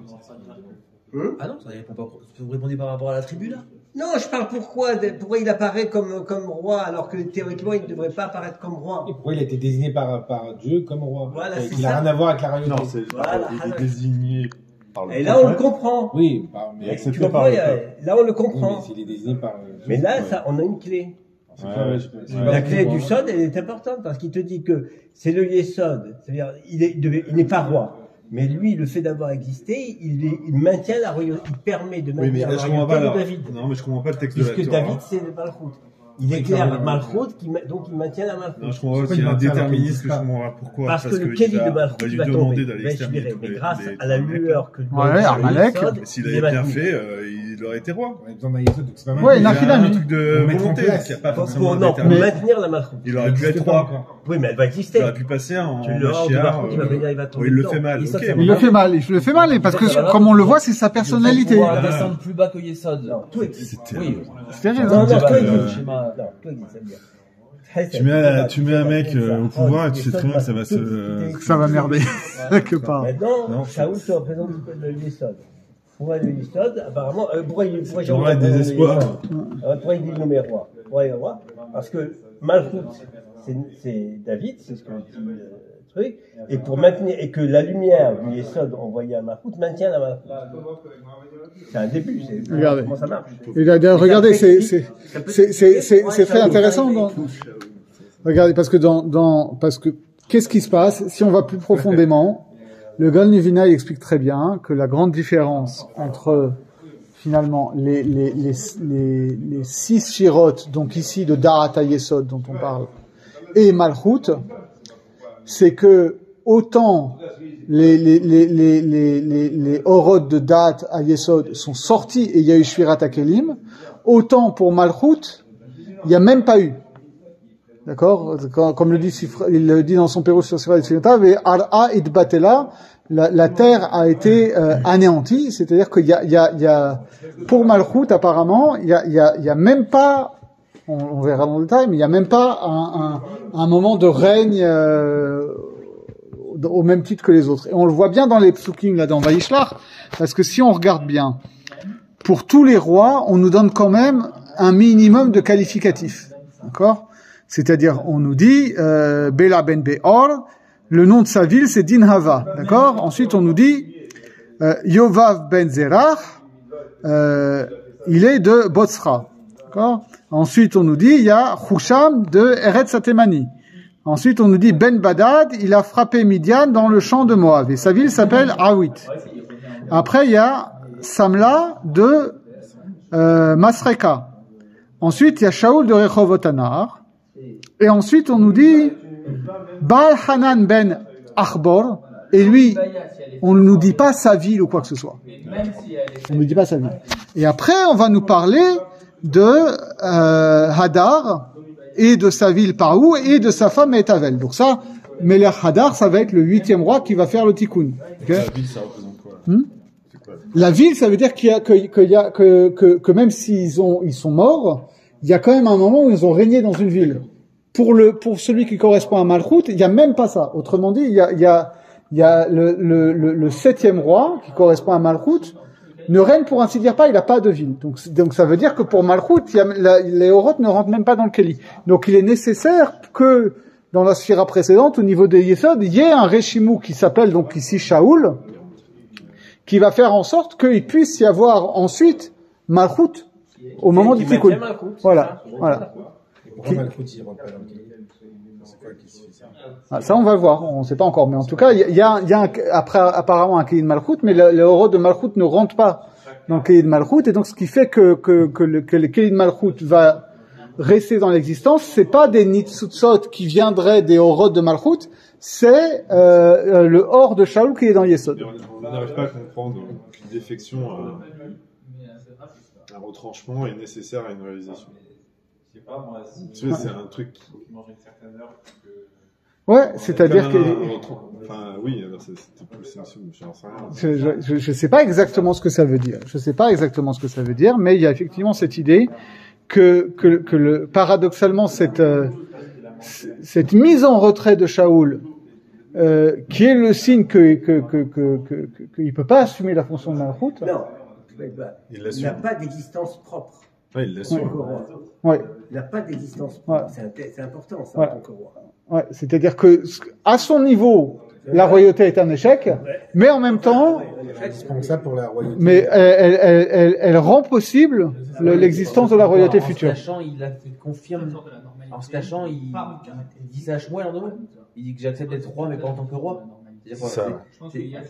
Speaker 4: Ah non, ça répond pas. Vous répondez par rapport à la tribu là?
Speaker 2: Non, je parle pourquoi il apparaît comme roi alors que théoriquement il ne devrait pas apparaître comme roi.
Speaker 6: Et pourquoi il a été désigné par Dieu comme roi?
Speaker 2: Voilà, c'est
Speaker 6: Il n'a
Speaker 2: ça.
Speaker 6: rien à voir avec la royauté.
Speaker 3: Non, c'est
Speaker 2: Voilà.
Speaker 3: il est désigné par le
Speaker 2: Et là on le
Speaker 3: prophète.
Speaker 2: comprend.
Speaker 6: Oui, mais
Speaker 3: Et accepté
Speaker 2: Tu comprends,
Speaker 3: par le
Speaker 2: il y a-
Speaker 3: peuple.
Speaker 2: là on le
Speaker 6: oui,
Speaker 2: comprend.
Speaker 6: mais s'il est désigné par.
Speaker 2: Mais là, ça, on a une clé.
Speaker 3: Ouais,
Speaker 2: La clé du Sod, elle est importante parce qu'il te dit que c'est le Yesod, c'est-à-dire il n'est pas roi. Mais lui, le fait d'avoir existé, il maintient la royauté, il permet de
Speaker 3: Oui, mais
Speaker 2: maintenir
Speaker 3: là,
Speaker 2: la
Speaker 3: je comprends
Speaker 2: royauté
Speaker 3: pas.
Speaker 2: de
Speaker 3: alors.
Speaker 2: David.
Speaker 3: Non, mais je comprends pas le texte de la
Speaker 2: Puisque
Speaker 3: Torah.
Speaker 2: David, c'est le Malchut. Il éclaire le Malchut, donc il maintient la Malchut.
Speaker 3: Non, je comprends pas
Speaker 6: Pourquoi
Speaker 3: qu'il y a
Speaker 6: il
Speaker 3: un
Speaker 6: maintient alors qu'il
Speaker 3: déterminisme
Speaker 6: existe
Speaker 3: que je
Speaker 6: pas?
Speaker 3: comprends pas pourquoi.
Speaker 2: Parce que le
Speaker 3: qu'il
Speaker 2: Kéli de
Speaker 3: va
Speaker 2: Malchut
Speaker 3: lui
Speaker 2: va
Speaker 3: demander
Speaker 2: tomber.
Speaker 3: d'aller
Speaker 2: Ben,
Speaker 3: exterminer
Speaker 2: mais
Speaker 3: tous
Speaker 2: grâce
Speaker 3: les
Speaker 2: à la
Speaker 3: mecs.
Speaker 2: lueur que
Speaker 1: Ouais, Amalek.
Speaker 3: Et s'il avait bien fait, il aurait été roi.
Speaker 6: On a besoin d'un Yesod, donc c'est pas mal.
Speaker 1: Ouais,
Speaker 3: Il a un
Speaker 1: Nafila,
Speaker 3: truc de
Speaker 6: Pour mettre en
Speaker 3: volonté,
Speaker 6: place.
Speaker 3: qui a pas
Speaker 2: pour
Speaker 3: forcément
Speaker 2: pour
Speaker 3: déterminé.
Speaker 2: maintenir la Malchut.
Speaker 3: Il aurait pu être
Speaker 6: existe pas
Speaker 3: roi.
Speaker 6: encore.
Speaker 2: Oui, mais elle va
Speaker 3: Il
Speaker 2: exister.
Speaker 3: aurait pu passer en
Speaker 2: Le hors de
Speaker 3: Machiar.
Speaker 2: Malchut, il va venir, il va tomber.
Speaker 3: Il le
Speaker 2: dedans.
Speaker 3: fait mal,
Speaker 4: Et ça,
Speaker 3: ok.
Speaker 4: ça
Speaker 3: mais-
Speaker 1: Il le fait mal, il le fait mal, parce que
Speaker 4: Ça va,
Speaker 1: comme on le voit, c'est sa personnalité.
Speaker 4: Pouvoir
Speaker 3: Ah.
Speaker 4: descendre plus bas que Yesod.
Speaker 2: Non, tout existe.
Speaker 4: Oui.
Speaker 1: C'est terrible.
Speaker 2: Non, non,
Speaker 3: dire
Speaker 2: tout
Speaker 3: que,
Speaker 2: existe.
Speaker 3: euh,
Speaker 4: Schéma.
Speaker 2: Non, tout existe, ça veut dire.
Speaker 3: Tu mets un mec au pouvoir et tu sais très bien que ça va se.
Speaker 1: Ça va merder, quelque part.
Speaker 2: Maintenant,
Speaker 3: Non.
Speaker 2: Shaoul se représente le Yesod. Pourquoi le Yesod? Apparemment, pourquoi j'ai
Speaker 3: J'aurais des espoirs.
Speaker 2: Pourquoi il dit nommé roi? Pourquoi il est roi? Parce que Malchut, c'est David, c'est ce que dit le truc, et pour maintenir, et que la lumière du Yesod envoyée à Malchut maintient la Malchut. C'est un début, c'est
Speaker 1: Regardez.
Speaker 2: comment ça marche.
Speaker 1: Et là, regardez, c'est très intéressant. Regardez, parce que qu'est-ce qui se passe si on va plus profondément? Le Gaon Livina il explique très bien que la grande différence entre finalement les 6 shirotes, donc ici de Darat HaYesod dont on parle, et Malchut, c'est que autant les orodes de Darat HaYesod sont sortis et il y a eu Shvirat HaKelim, autant pour Malchut, il n'y a même pas eu. D'accord? Comme il le dit dans son Pérouche sur Sifra Tzinotav, et Ar'a Idbatela, la terre a été anéantie, c'est-à-dire qu'il y a pour Malchut apparemment, il y a même pas, on verra dans le détail, mais il y a même pas un moment de règne au même titre que les autres. Et on le voit bien dans les psukim là dans Vayishlach, parce que si on regarde bien, pour tous les rois, on nous donne quand même un minimum de qualificatifs, d'accord? C'est-à-dire, on nous dit Bela ben Beor, le nom de sa ville c'est Dinhava, d'accord? Ensuite, on nous dit Yovav ben Zerach, il est de Botzra, d'accord? Ensuite, on nous dit il y a Husham de Eretz Hatemani. Ensuite, on nous dit Ben Badad, il a frappé Midian dans le champ de Moab et sa ville s'appelle Awit. Après, il y a Samla de Masreka. Ensuite, il y a Shaoul de Rehovot Anar. Et ensuite, on nous dit Baal Hanan ben Achbor, et lui, on ne nous dit pas sa ville ou quoi que ce soit. On ne nous dit pas sa ville. Et après, on va nous parler de Hadar, et de sa ville Parou, et de sa femme Etavel. Donc ça, Melech Hadar, ça va être le 8e roi qui va faire le tikkun. Okay?
Speaker 3: La ville, ça représente quoi? C'est quoi?
Speaker 1: La ville, ça veut dire que même s'ils sont morts, il y a quand même un moment où ils ont régné dans une ville. Pour celui qui correspond à Malchut, il y a même pas ça. Autrement dit, il y a le 7e roi qui correspond à Malchut ne règne pour ainsi dire pas, il n'a pas de ville. Donc ça veut dire que pour Malchut, les Oroth ne rentrent même pas dans le Kéli. Donc il est nécessaire que dans la sphira précédente, au niveau des Yesod, il y ait un Réchimou qui s'appelle donc ici Shaoul, qui va faire en sorte qu'il puisse y avoir ensuite Malchut au moment du Tikkun. Voilà.
Speaker 6: Pourquoi Malchut il rentre pas dans le Kéli? C'est quoi qui se fait ça?
Speaker 1: Ah, ça, on va voir, on ne sait pas encore, mais en tout cas, il y a après, apparemment un Kéli de Malchut, mais le Oro de Malchut ne rentre pas dans le Kéli de Malchut, et donc ce qui fait que le Kéli de Malchut va rester dans l'existence, c'est pas des Nitsutsot qui viendraient des Oro de Malchut, c'est le Or de Shaoul qui est dans Yesod.
Speaker 3: On n'arrive pas à comprendre qu'une défection, un retranchement est nécessaire à une réalisation. Tu sais, c'est un truc qui...
Speaker 1: Ouais, c'est-à-dire que...
Speaker 3: Enfin, oui, alors c'était plus sélection, je n'en sais rien.
Speaker 1: Je sais pas exactement ce que ça veut dire. Je sais pas exactement ce que ça veut dire, mais il y a effectivement cette idée que paradoxalement, cette mise en retrait de Shaoul, qui est le signe qu'il peut pas assumer la fonction de Malchut.
Speaker 2: Non,
Speaker 3: Il
Speaker 2: il
Speaker 3: l'assume.
Speaker 2: n'a pas d'existence propre.
Speaker 3: Ouais, il
Speaker 2: En
Speaker 3: l'assume.
Speaker 2: tant que roi.
Speaker 1: Ouais.
Speaker 2: Il n'a pas d'existence propre.
Speaker 1: Ouais.
Speaker 2: C'est important, ça,
Speaker 1: Ouais.
Speaker 2: en tant que roi.
Speaker 1: Ouais. C'est-à-dire que, à son niveau, la royauté est un échec, mais en même temps,
Speaker 6: Indispensable pour la royauté.
Speaker 1: mais elle rend possible l'existence de la royauté future.
Speaker 4: Il confirme. En se cachant, il dit ça à Shmuel en deux mots. Il dit que j'accepte d'être roi, mais pas en tant que roi. C'est-à-dire
Speaker 3: Ça,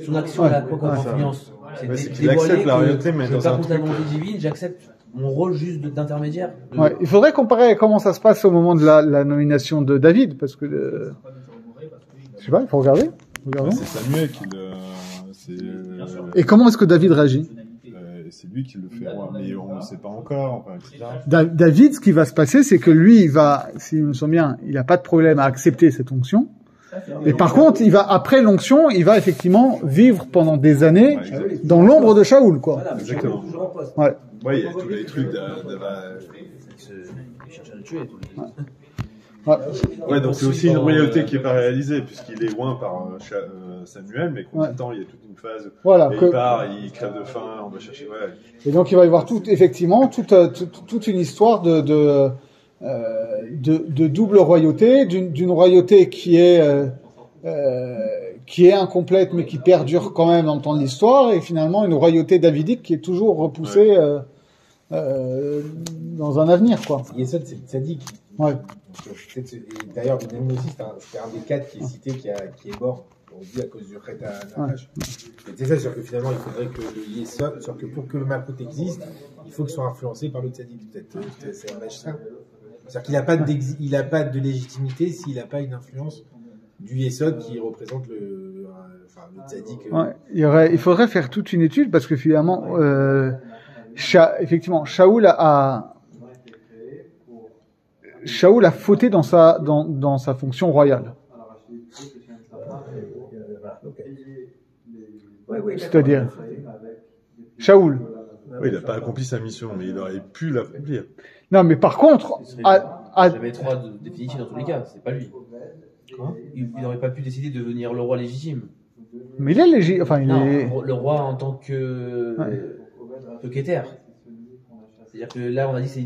Speaker 4: son action, elle a quoi comme influence?
Speaker 3: Ouais, c'est qu'il accepte la royauté, mais
Speaker 4: je ne
Speaker 3: dans
Speaker 4: veux pas
Speaker 3: un
Speaker 4: contre la
Speaker 3: truc.
Speaker 4: volonté divine, j'accepte mon rôle juste d'intermédiaire.
Speaker 1: Ouais. Il faudrait comparer comment ça se passe au moment de la nomination de David, parce que je sais pas, il faut regarder. Regardons.
Speaker 3: C'est Samuel qui le.
Speaker 1: Et comment est-ce que David réagit?
Speaker 3: C'est lui qui le fait roi, mais on ne sait pas encore, enfin, etc.
Speaker 1: David, ce qui va se passer, c'est que lui, il va, si je me souviens bien, il n'a pas de problème à accepter cette onction. Et par contre, il va, après l'onction, il va effectivement vivre pendant des années dans l'ombre de Shaoul, quoi.
Speaker 2: Voilà, mais
Speaker 3: Exactement.
Speaker 2: toujours en poste.
Speaker 1: Ouais.
Speaker 3: Ouais, il y a tous les trucs
Speaker 4: Il cherche à le tuer.
Speaker 1: Ouais.
Speaker 3: Ouais, donc c'est aussi une royauté qui n'est pas réalisée, puisqu'il est loin par Samuel, mais qu'en même temps, il y a toute une phase.
Speaker 1: Voilà,
Speaker 3: Et
Speaker 1: que-
Speaker 3: il part, il crève de faim, on va chercher. Ouais.
Speaker 1: Et donc, il va y avoir effectivement, toute une histoire de double royauté, d'une royauté qui est incomplète, mais qui perdure quand même dans le temps de l'histoire, et finalement, une royauté davidique qui est toujours repoussée, dans un avenir, quoi.
Speaker 6: Yesod, c'est le tzaddik.
Speaker 1: Ouais.
Speaker 6: Et d'ailleurs, Benjamin aussi, c'est un des quatre qui est cité, qui est mort, on dit, à cause du Chet à Nachash. Et c'est ça, c'est-à-dire que finalement, il faudrait que le Yesod, c'est-à-dire que pour que le Malchut existe, il faut qu'il soit influencé par le tzaddik. Peut-être, c'est un match ça. C'est-à-dire qu'il n'a pas de légitimité s'il n'a pas une influence du Yesod qui représente le tzaddik.
Speaker 1: Ouais. Il faudrait faire toute une étude, parce que finalement, effectivement, Shaoul a fauté dans sa fonction royale. C'est-à-dire, Shaoul.
Speaker 3: Oui, il n'a pas accompli sa mission, mais il aurait pu l'accomplir.
Speaker 1: Non, mais par contre,
Speaker 4: J'avais trois définitifs dans tous les cas, c'est pas lui. Il n'aurait pas pu décider de devenir le roi légitime.
Speaker 1: mais il est légitime, enfin,
Speaker 4: Non,
Speaker 1: il est,
Speaker 4: le roi en tant que qu'éther. C'est-à-dire que là, on a dit que c'est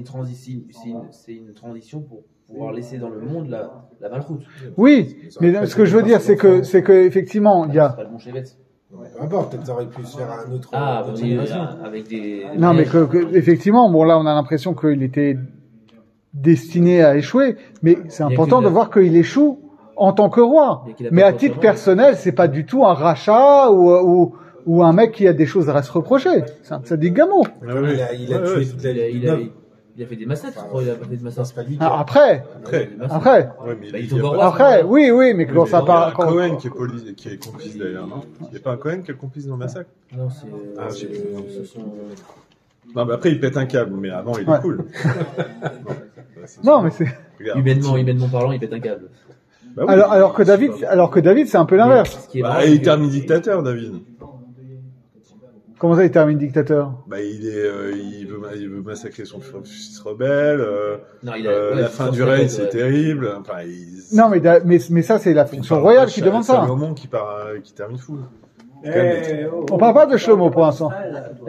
Speaker 4: une transition pour pouvoir laisser dans le monde la Malchut.
Speaker 1: oui, mais ce que je veux dire, c'est que effectivement, il y
Speaker 4: C'est
Speaker 1: a,
Speaker 4: pas le bon Shevet.
Speaker 6: Peu importe, peut-être ça aurait pu se faire à un autre.
Speaker 4: Avec des.
Speaker 1: non, mais effectivement, bon, là, on a l'impression qu'il était destiné à échouer, mais c'est
Speaker 4: Il y a
Speaker 1: important
Speaker 4: que
Speaker 1: de
Speaker 4: de-
Speaker 1: voir qu'il échoue en tant que roi.
Speaker 4: Il y a qu'il a
Speaker 1: Mais
Speaker 4: pas
Speaker 1: à
Speaker 4: de
Speaker 1: titre
Speaker 4: roi.
Speaker 1: personnel, c'est pas du tout un rachat ou un mec qui a des choses à se reprocher. C'est un tzaddik gamour.
Speaker 6: Il a tué toute la vie.
Speaker 4: Il a fait des massacres, je crois, il a pas fait de massacres.
Speaker 6: C'est pas lui qui
Speaker 1: Ah, après,
Speaker 3: Après. Ouais, mais
Speaker 4: Bah, il
Speaker 3: il
Speaker 4: tombe
Speaker 3: y a
Speaker 4: en
Speaker 3: pas-
Speaker 4: roi.
Speaker 1: après, oui, mais quand ça
Speaker 3: Il y a
Speaker 1: part,
Speaker 3: un Cohen qui est complice d'ailleurs, non? Il n'y a pas un Cohen qui est complice dans le massacre?
Speaker 4: Non, c'est.
Speaker 3: Ah,
Speaker 4: c'est-
Speaker 3: j'ai-
Speaker 4: ce sont-
Speaker 3: Non, mais après, il pète un câble, mais avant, il est
Speaker 1: Ouais.
Speaker 3: cool.
Speaker 1: non, mais c'est,
Speaker 3: Regarde.
Speaker 4: Humainement parlant, il pète un câble.
Speaker 3: Bah oui.
Speaker 1: alors que David, c'est un peu l'inverse.
Speaker 4: Ce qui est
Speaker 3: Bah,
Speaker 4: marrant,
Speaker 3: il
Speaker 4: c'est
Speaker 3: est
Speaker 4: que-
Speaker 3: terminé dictateur, David.
Speaker 1: Comment ça, il termine dictateur?
Speaker 3: Bah, il veut massacrer son fils rebelle.
Speaker 4: Non,
Speaker 3: La fin du règne, c'est terrible. Enfin,
Speaker 1: Non, mais ça, c'est la fonction royale qui demande ça.
Speaker 3: Salomon qui termine fou.
Speaker 1: On parle pas de Shlomo pour l'instant.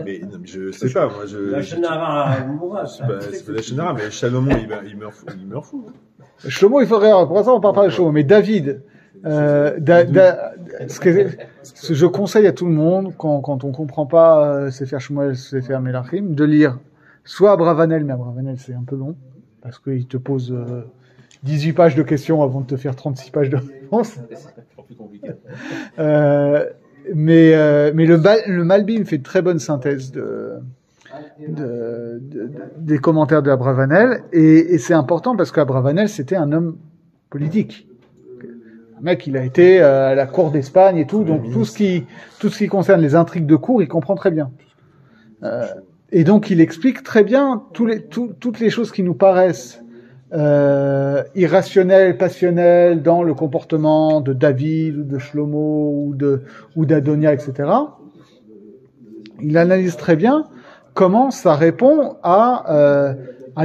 Speaker 3: Mais, non, mais je sais pas, moi,
Speaker 2: La Shonara mourra.
Speaker 3: c'est pas la Shonara, mais Salomon, il meurt fou.
Speaker 1: Shlomo, il faudrait, pour l'instant, on parle pas de Shlomo, mais David, ce que je conseille à tout le monde, quand on comprend pas Sefer Shmuel, Sefer Melachim, de lire soit Abravanel, mais Abravanel c'est un peu long, parce qu'il te pose 18 pages de questions avant de te faire 36 pages de réponses.
Speaker 4: C'est plus compliqué.
Speaker 1: Mais le Malbim fait de très bonnes synthèses des commentaires de Abravanel, et c'est important parce qu'Abravanel c'était un homme politique. Un mec, il a été à la cour d'Espagne et tout, donc tout ce qui concerne les intrigues de cour, il comprend très bien. Et donc il explique très bien toutes les choses qui nous paraissent irrationnelles, passionnelles dans le comportement de David ou de Shlomo ou d'Adonia, etc. Il analyse très bien comment ça répond à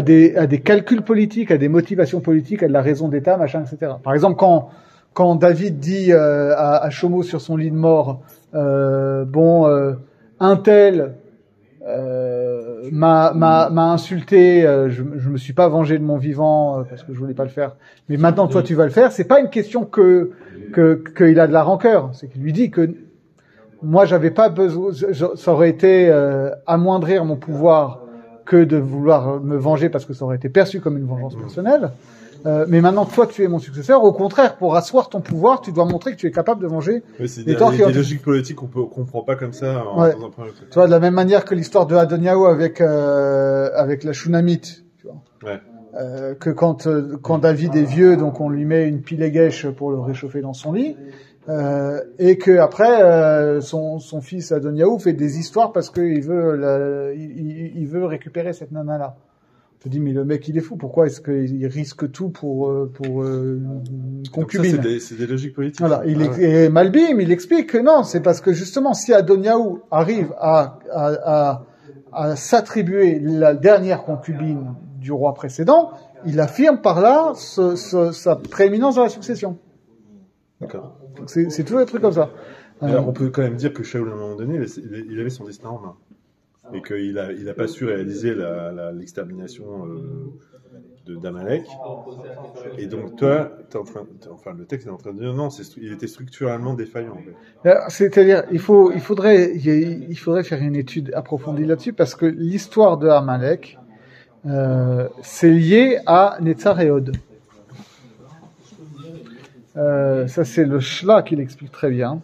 Speaker 1: des calculs politiques, à des motivations politiques, à de la raison d'État, machin, etc. Par exemple, quand David dit à Shlomo sur son lit de mort, un tel m'a insulté, je me suis pas vengé de mon vivant parce que je voulais pas le faire. Mais maintenant toi tu vas le faire. C'est pas une question qu'il a de la rancœur. C'est qu'il lui dit que moi j'avais pas besoin, ça aurait été amoindrir mon pouvoir que de vouloir me venger parce que ça aurait été perçu comme une vengeance personnelle. Mais maintenant que toi tu es mon successeur, au contraire, pour asseoir ton pouvoir, tu dois montrer que tu es capable de venger.
Speaker 3: Oui, c'est
Speaker 1: les
Speaker 3: des
Speaker 1: torts qui ont-
Speaker 3: logiques politiques qu'on comprend pas comme ça
Speaker 1: Ouais.
Speaker 3: dans un premier truc.
Speaker 1: Tu vois, de la même manière que l'histoire de Adoniaou avec la Shunamite, tu vois.
Speaker 3: Ouais.
Speaker 1: Que quand David est vieux, donc on lui met une pile guèche pour le réchauffer dans son lit, et que après son fils Adoniaou fait des histoires parce qu'il veut il veut récupérer cette nana là. Je te dis mais le mec il est fou, pourquoi est-ce qu'il risque tout pour une
Speaker 3: Donc ça,
Speaker 1: concubine?
Speaker 3: c'est des logiques politiques.
Speaker 1: Voilà,
Speaker 3: Ouais.
Speaker 1: et Malbim, il explique que non, c'est parce que justement, si Adoniaou arrive à s'attribuer la dernière concubine du roi précédent, il affirme par là sa prééminence dans la succession.
Speaker 3: D'accord.
Speaker 1: Donc c'est toujours des trucs comme ça.
Speaker 3: Alors, on peut quand même dire que Shaoul, à un moment donné, il avait son destin en main. Et qu'il a pas su réaliser l'extermination d'Amalek. Et donc, toi, le texte est en train de dire non, il était structurellement défaillant. En fait.
Speaker 1: C'est-à-dire, il faudrait faire une étude approfondie là-dessus parce que l'histoire de Amalek, c'est lié à Netzar et Hod. Ça, c'est le Shla qui l'explique très bien.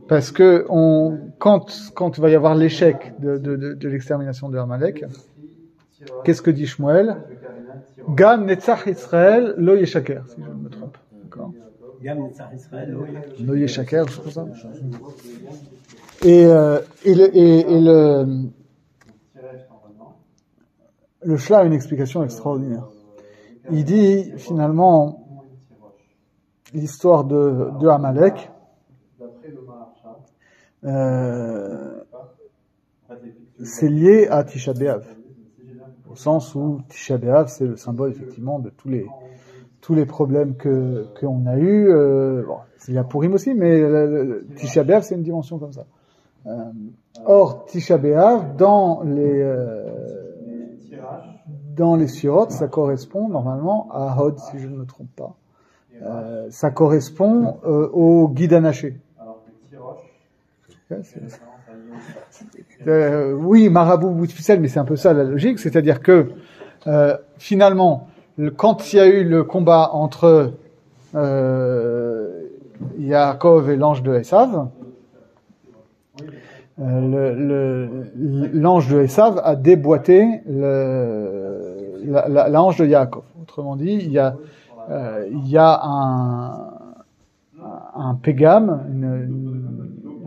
Speaker 1: Parce que quand il va y avoir l'échec de l'extermination de Amalek, qu'est-ce que dit Shmuel? Gam Netzach Israël lo yeshaker, si je ne me trompe. D'accord.
Speaker 2: Gam Netzach Israël,
Speaker 1: Lo yeshaker, je trouve ça. Et le Shla a une explication extraordinaire. Il dit finalement l'histoire de Amalek. C'est lié à Tisha B'Av, au sens où Tisha B'Av c'est le symbole effectivement de tous les problèmes qu'on a eu. Bon, il y a Purim aussi, mais Tisha B'Av c'est une dimension comme ça. Or Tisha B'Av dans les Sirot, ça correspond normalement à Hod, si je ne me trompe pas. Ça correspond au guide anaché. Oui, marabout bout de ficelle, mais c'est un peu ça la logique, c'est-à-dire que finalement, quand il y a eu le combat entre Yaakov et l'ange de Esav, l'ange de Esav a déboîté l'ange de Yaakov. Autrement dit, il y a un pégame,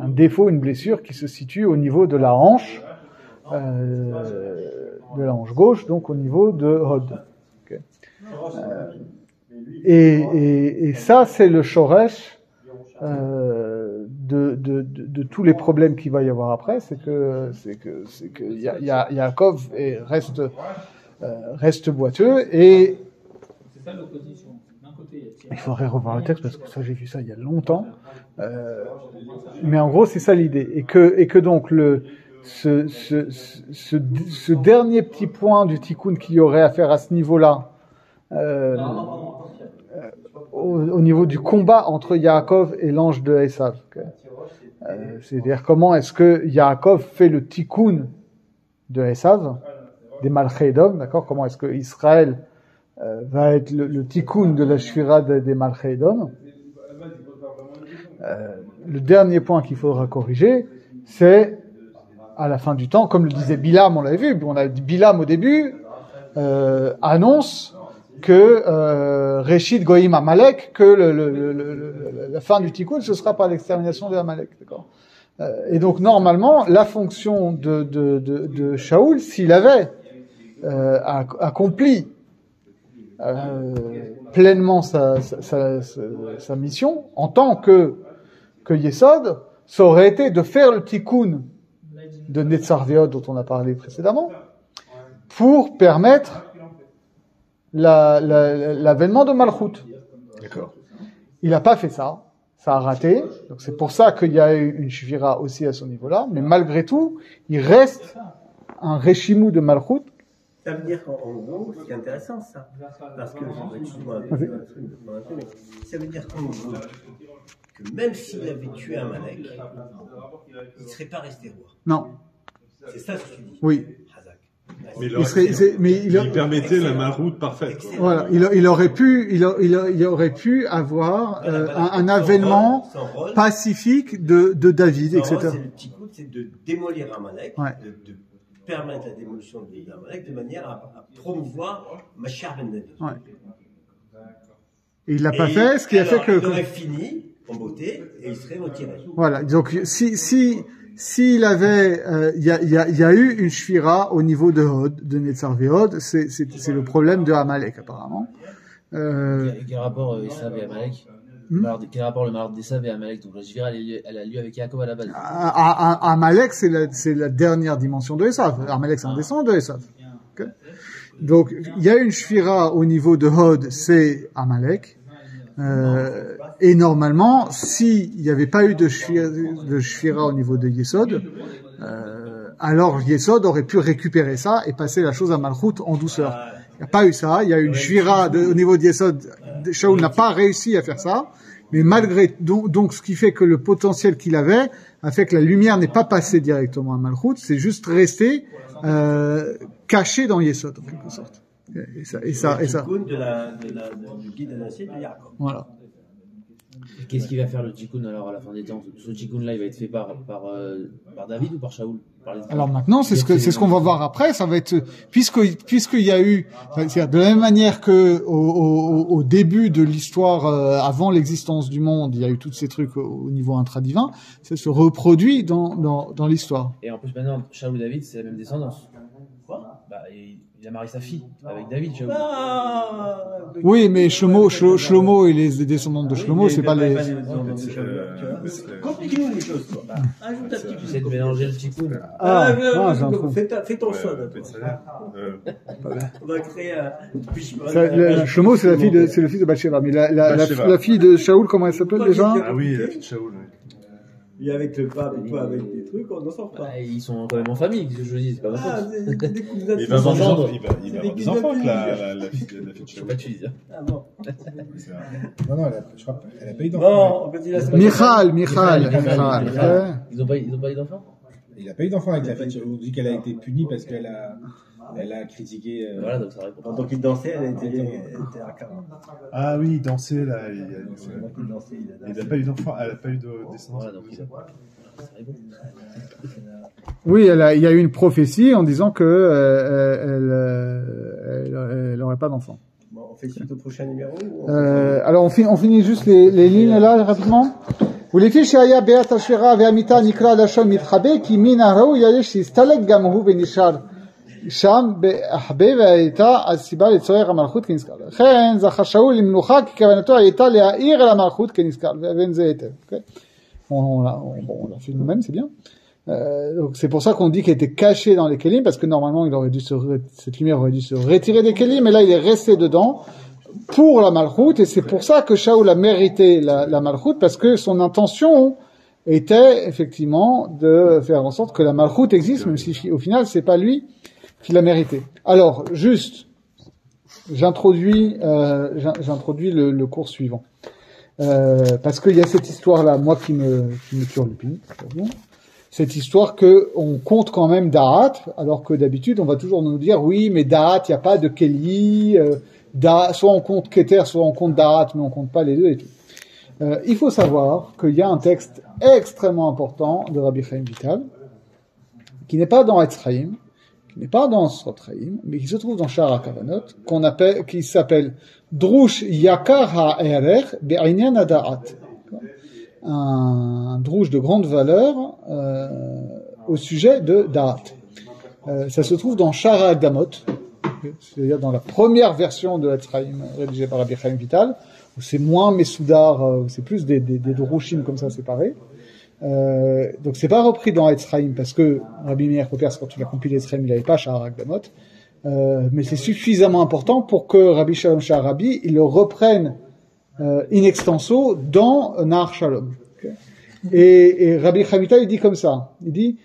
Speaker 1: un défaut, une blessure qui se situe au niveau de la hanche gauche, donc au niveau de Hod. Okay. Et ça, c'est le shoresh de tous les problèmes qu'il va y avoir après, c'est que Yaakov reste boiteux et
Speaker 5: C'est ça l'opposition. D'un côté,
Speaker 1: il faudrait revoir le texte parce que ça j'ai vu ça il y a longtemps. Mais en gros c'est ça l'idée et que donc ce dernier petit point du tikkun qu'il y aurait à faire à ce niveau-là, au niveau du combat entre Yaakov et l'ange de Esav. Okay. C'est-à-dire comment est-ce que Yaakov fait le tikkun de Esav, des Malchei Edom, d'accord? Comment est-ce que Israël va être le tikkun de la shvira des Malchei Edom. Le dernier point qu'il faudra corriger, c'est à la fin du temps, comme le disait Bilam, on l'avait vu, on a dit Bilam au début, annonce que Réchid Goïm Amalek, que la fin du tikkun, ce sera pas l'extermination de Amalek, d'accord. Et donc normalement, la fonction de Shaoul, s'il avait accompli pleinement sa mission en tant que Yesod, ça aurait été de faire le tikkun de Netzar Ve'od dont on a parlé précédemment pour permettre l'avènement de Malchut.
Speaker 3: D'accord.
Speaker 1: Il n'a pas fait ça. ça a raté. Donc c'est pour ça qu'il y a eu une shvira aussi à ce niveau-là. Mais malgré tout, il reste un reshimou de malchut.
Speaker 2: Ça veut dire qu'en gros, c'est intéressant ça. Parce que, excuse-moi, mais ça veut dire qu'en gros, que même s'il avait tué Amalek, il ne serait pas resté roi.
Speaker 1: Non.
Speaker 2: C'est ça ce que tu dis.
Speaker 1: Oui.
Speaker 3: Mais il permettait la maroute parfaite.
Speaker 1: Voilà, il aurait pu avoir un avènement pacifique de David, etc.
Speaker 2: C'est le petit coup, c'est de démolir Amalek, de permettre la démolition d'Amalek de manière à promouvoir Mashiach ben David.
Speaker 1: Ouais. Et il l'a pas fait, ce qui a fait que...
Speaker 2: Il aurait fini en beauté et il serait retiré.
Speaker 1: Voilà, donc s'il avait, il y a eu une shvira au niveau de Hod, de Netzar Vehod, c'est le problème de Amalek apparemment.
Speaker 4: Quel rapport Esav et Amalek? Quel rapport le malheur d'Esav et Amalek? Donc la shvira elle a lieu avec Yaakov à la base.
Speaker 1: Amalek c'est la dernière dimension de Esav. Amalek c'est un descendant de Esav. Okay. Donc il y a une shvira au niveau de Hod, c'est Amalek. Et normalement, s'il n'y avait pas eu de shvira au niveau de Yesod, alors Yesod aurait pu récupérer ça et passer la chose à Malchut en douceur. Il n'y a pas eu ça. Il y a eu une shvira au niveau de Yesod. Shaul n'a pas réussi à faire ça. Mais malgré, donc ce qui fait que le potentiel qu'il avait a fait que la lumière n'est pas passée directement à Malchut, c'est juste resté caché dans Yesod en quelque sorte. Et ça.
Speaker 2: Du guide annoncé de Yaakov.
Speaker 1: Voilà.
Speaker 4: Qu'est-ce qu'il va faire le tikkun alors à la fin des temps? Ce tikkun là il va être fait par David ou par Shaoul?
Speaker 1: Alors maintenant c'est ce qu'on va voir après. Ça va être puisqu'il y a eu, c'est-à-dire de la même manière que au début de l'histoire, avant l'existence du monde, il y a eu tous ces trucs au niveau intradivin. Ça se reproduit dans l'histoire.
Speaker 4: Et en plus maintenant Shaoul et David c'est la même descendance. Quoi? Bah il a marié sa fille avec David, Shaoul.
Speaker 1: Oui, mais Shlomo et les descendants de Shlomo, c'est pas les...
Speaker 2: Compliquez-nous les choses, quoi. Ajoute un petit peu.
Speaker 4: Tu sais de mélanger le tikkun.
Speaker 2: Fais ton son. On va créer un...
Speaker 1: Shlomo, c'est le fils de Bathsheba, mais la fille de Shaoul, comment elle s'appelle déjà?
Speaker 3: Ah oui, la fille de Shaoul, oui.
Speaker 2: Et avec le pape et toi avec des trucs, on n'en sort pas.
Speaker 4: Ils sont quand même en famille, qu'est-ce que je dis, c'est pas ma faute.
Speaker 3: Il va avoir des enfants avec la fille de Shaoul.
Speaker 4: Je sais pas tu dis.
Speaker 2: Ah bon.
Speaker 6: Non, je crois elle a pas eu d'enfant.
Speaker 1: Michal.
Speaker 4: Ils ont pas eu d'enfants?
Speaker 6: Il a pas eu d'enfant avec la fille de Shaoul. On dit qu'elle a été punie parce qu'elle a critiqué.
Speaker 4: Voilà, donc ça répond.
Speaker 2: Pendant qu'il dansait, elle était à 40.
Speaker 3: Ah oui, il dansait là. Il n'a pas eu d'enfant, elle n'a pas eu de descendance.
Speaker 4: Voilà, donc ça répond.
Speaker 1: Oui, il y a eu une prophétie en disant que elle aurait pas d'enfant.
Speaker 2: Bon, on fait suite au prochain numéro.
Speaker 1: Alors on finit juste les lignes là rapidement. ולפי שהיה בעת השירה והמיטה נקרא לשון מתחבא כי מן הראוי היה שיסתלק גם הוא ונשאר שם בהחבא והייתה הסיבה לצורך המלכות כנזכר. לכן זכה שאול למנוחה כי כוונתו הייתה להאיר אל המלכות כנזכר ואין זה היטב. On l'a fait nous-mêmes, c'est bien. Donc c'est pour ça qu'on dit qu'il était caché dans les kelim parce que normalement cette lumière aurait dû se retirer des kelim, mais là il est resté dedans pour la malchoute, et c'est pour ça que Shaoul a mérité la malchoute, parce que son intention était effectivement de faire en sorte que la malchoute existe, même si au final c'est pas lui qui l'a mérité. Alors juste, j'introduis le cours suivant, parce qu'il y a cette histoire là, moi qui me turlupine, cette histoire que on compte quand même Da'at, alors que d'habitude on va toujours nous dire oui mais Da'at il y a pas de Keli. Soit on compte Keter, soit on compte Da'at, mais on compte pas les deux et tout. Il faut savoir qu'il y a un texte extrêmement important de Rabbi Chaim Vital, qui n'est pas dans Etzraïm, qui n'est pas dans Srotraïm, mais qui se trouve dans Sha'ar HaKavanot, qui s'appelle Drush Yakar HaErech Be'inyan HaDa'at. Un drush de grande valeur au sujet de Da'at. Ça se trouve dans Sha'ar HaKavanot, c'est-à-dire dans la première version de l'Etzraïm rédigée par Rabbi Chaim Vital, où c'est moins Messoudar, où c'est plus des drushim comme ça séparés. Donc c'est pas repris dans Etzraïm parce que Rabbi Meir Popers, quand il a compilé Etzraïm, il n'avait pas Sha'ar HaKavanot, mais c'est suffisamment important pour que Rabbi Shalom Sha'arabi, il le reprenne in extenso dans Nahar Shalom. Okay. Et Rabbi Chavita, il dit comme ça. Il dit,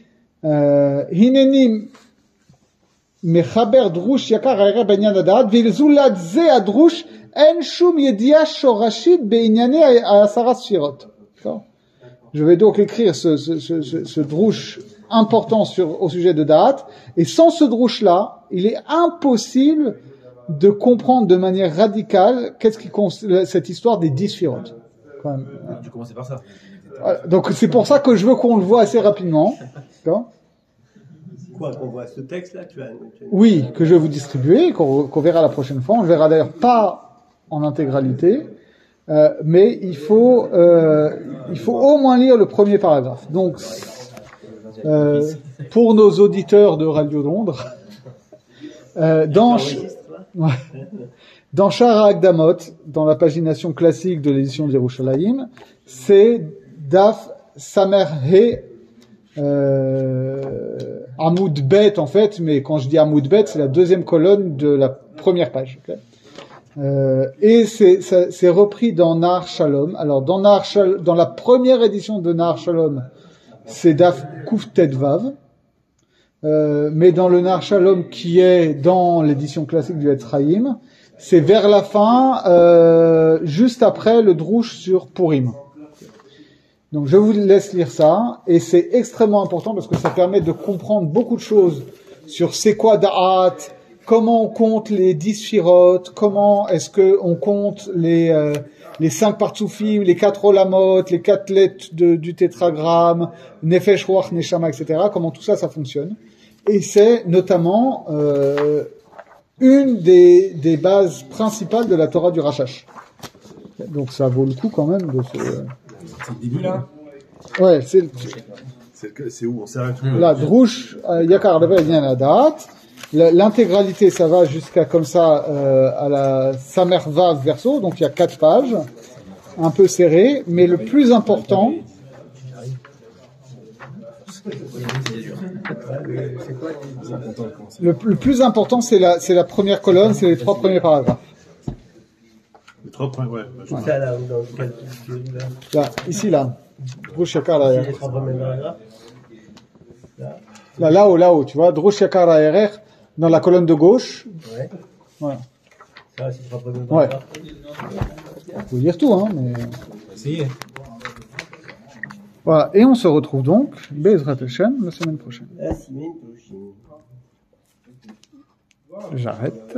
Speaker 1: Hineni mechaber drush yakar ha'erer b'inyan hadaat, v'ilzulad ze adrush en shum yediah shorashit be'inyane ha'asara sfirot. Je vais donc écrire ce drush important au sujet de Da'at, et sans ce drush-là, il est impossible de comprendre de manière radicale cette histoire des 10 sfirot.
Speaker 4: Tu commençais par ça.
Speaker 1: Donc c'est pour ça que je veux qu'on le voit assez rapidement. D'accord ?
Speaker 2: Quoi, qu'on voit ce texte-là,
Speaker 1: Oui, que je vais vous distribuer, qu'on verra la prochaine fois. On le verra d'ailleurs pas en intégralité, mais il faut au moins lire le premier paragraphe. Donc, pour nos auditeurs de Radio Londres, dans Shara Akdamot, dans la pagination classique de l'édition d'Yerushalayim, c'est Daf Samer He Amoud Bet en fait, mais quand je dis Amoud Bet, c'est la deuxième colonne de la première page. Okay, et c'est repris dans Nahar Shalom. Alors dans la première édition de Nahar Shalom, c'est Daf Kuf Tet Vav, mais dans le Nahar Shalom qui est dans l'édition classique du Etz Chaim, c'est vers la fin, juste après le Drush sur Purim. Donc je vous laisse lire ça, et c'est extrêmement important parce que ça permet de comprendre beaucoup de choses sur c'est quoi Da'at, comment on compte les 10 Shirot, comment est-ce que on compte les 5 Partsoufim, les 4 Olamot, les 4 lettres du tétragramme, Nefesh, Ruach, Neshama, etc. Comment tout ça fonctionne. Et c'est notamment une des bases principales de la Torah du Rashash. Donc ça vaut le coup quand même de se...
Speaker 6: C'est le début là.
Speaker 1: Ouais, c'est
Speaker 3: où on s'arrête où
Speaker 1: là, Drush, Yakar Level vient à la date. L'intégralité, ça va jusqu'à comme ça à la Samer Vav verso, donc il y a 4 pages, un peu serré, mais le plus important. Le plus important, c'est la première colonne, c'est les 3 premiers paragraphes.
Speaker 3: Les 3 premiers, ouais.
Speaker 2: C'est ça là, dans quel
Speaker 1: là, ici là. Drush Yakar là.
Speaker 2: les 3 premiers paragraphes.
Speaker 1: Là-haut, tu vois, Drush Yakar Ha'erer, dans la colonne de gauche.
Speaker 2: Ouais.
Speaker 1: Voilà.
Speaker 2: Ça, c'est 3 premiers
Speaker 1: Ouais.
Speaker 2: paragraphes.
Speaker 1: Faut lire tout, hein, mais.
Speaker 6: Essayez.
Speaker 1: Voilà. Et on se retrouve donc, Be'ezrat Hashem, la semaine prochaine.
Speaker 2: La semaine prochaine.
Speaker 1: J'arrête.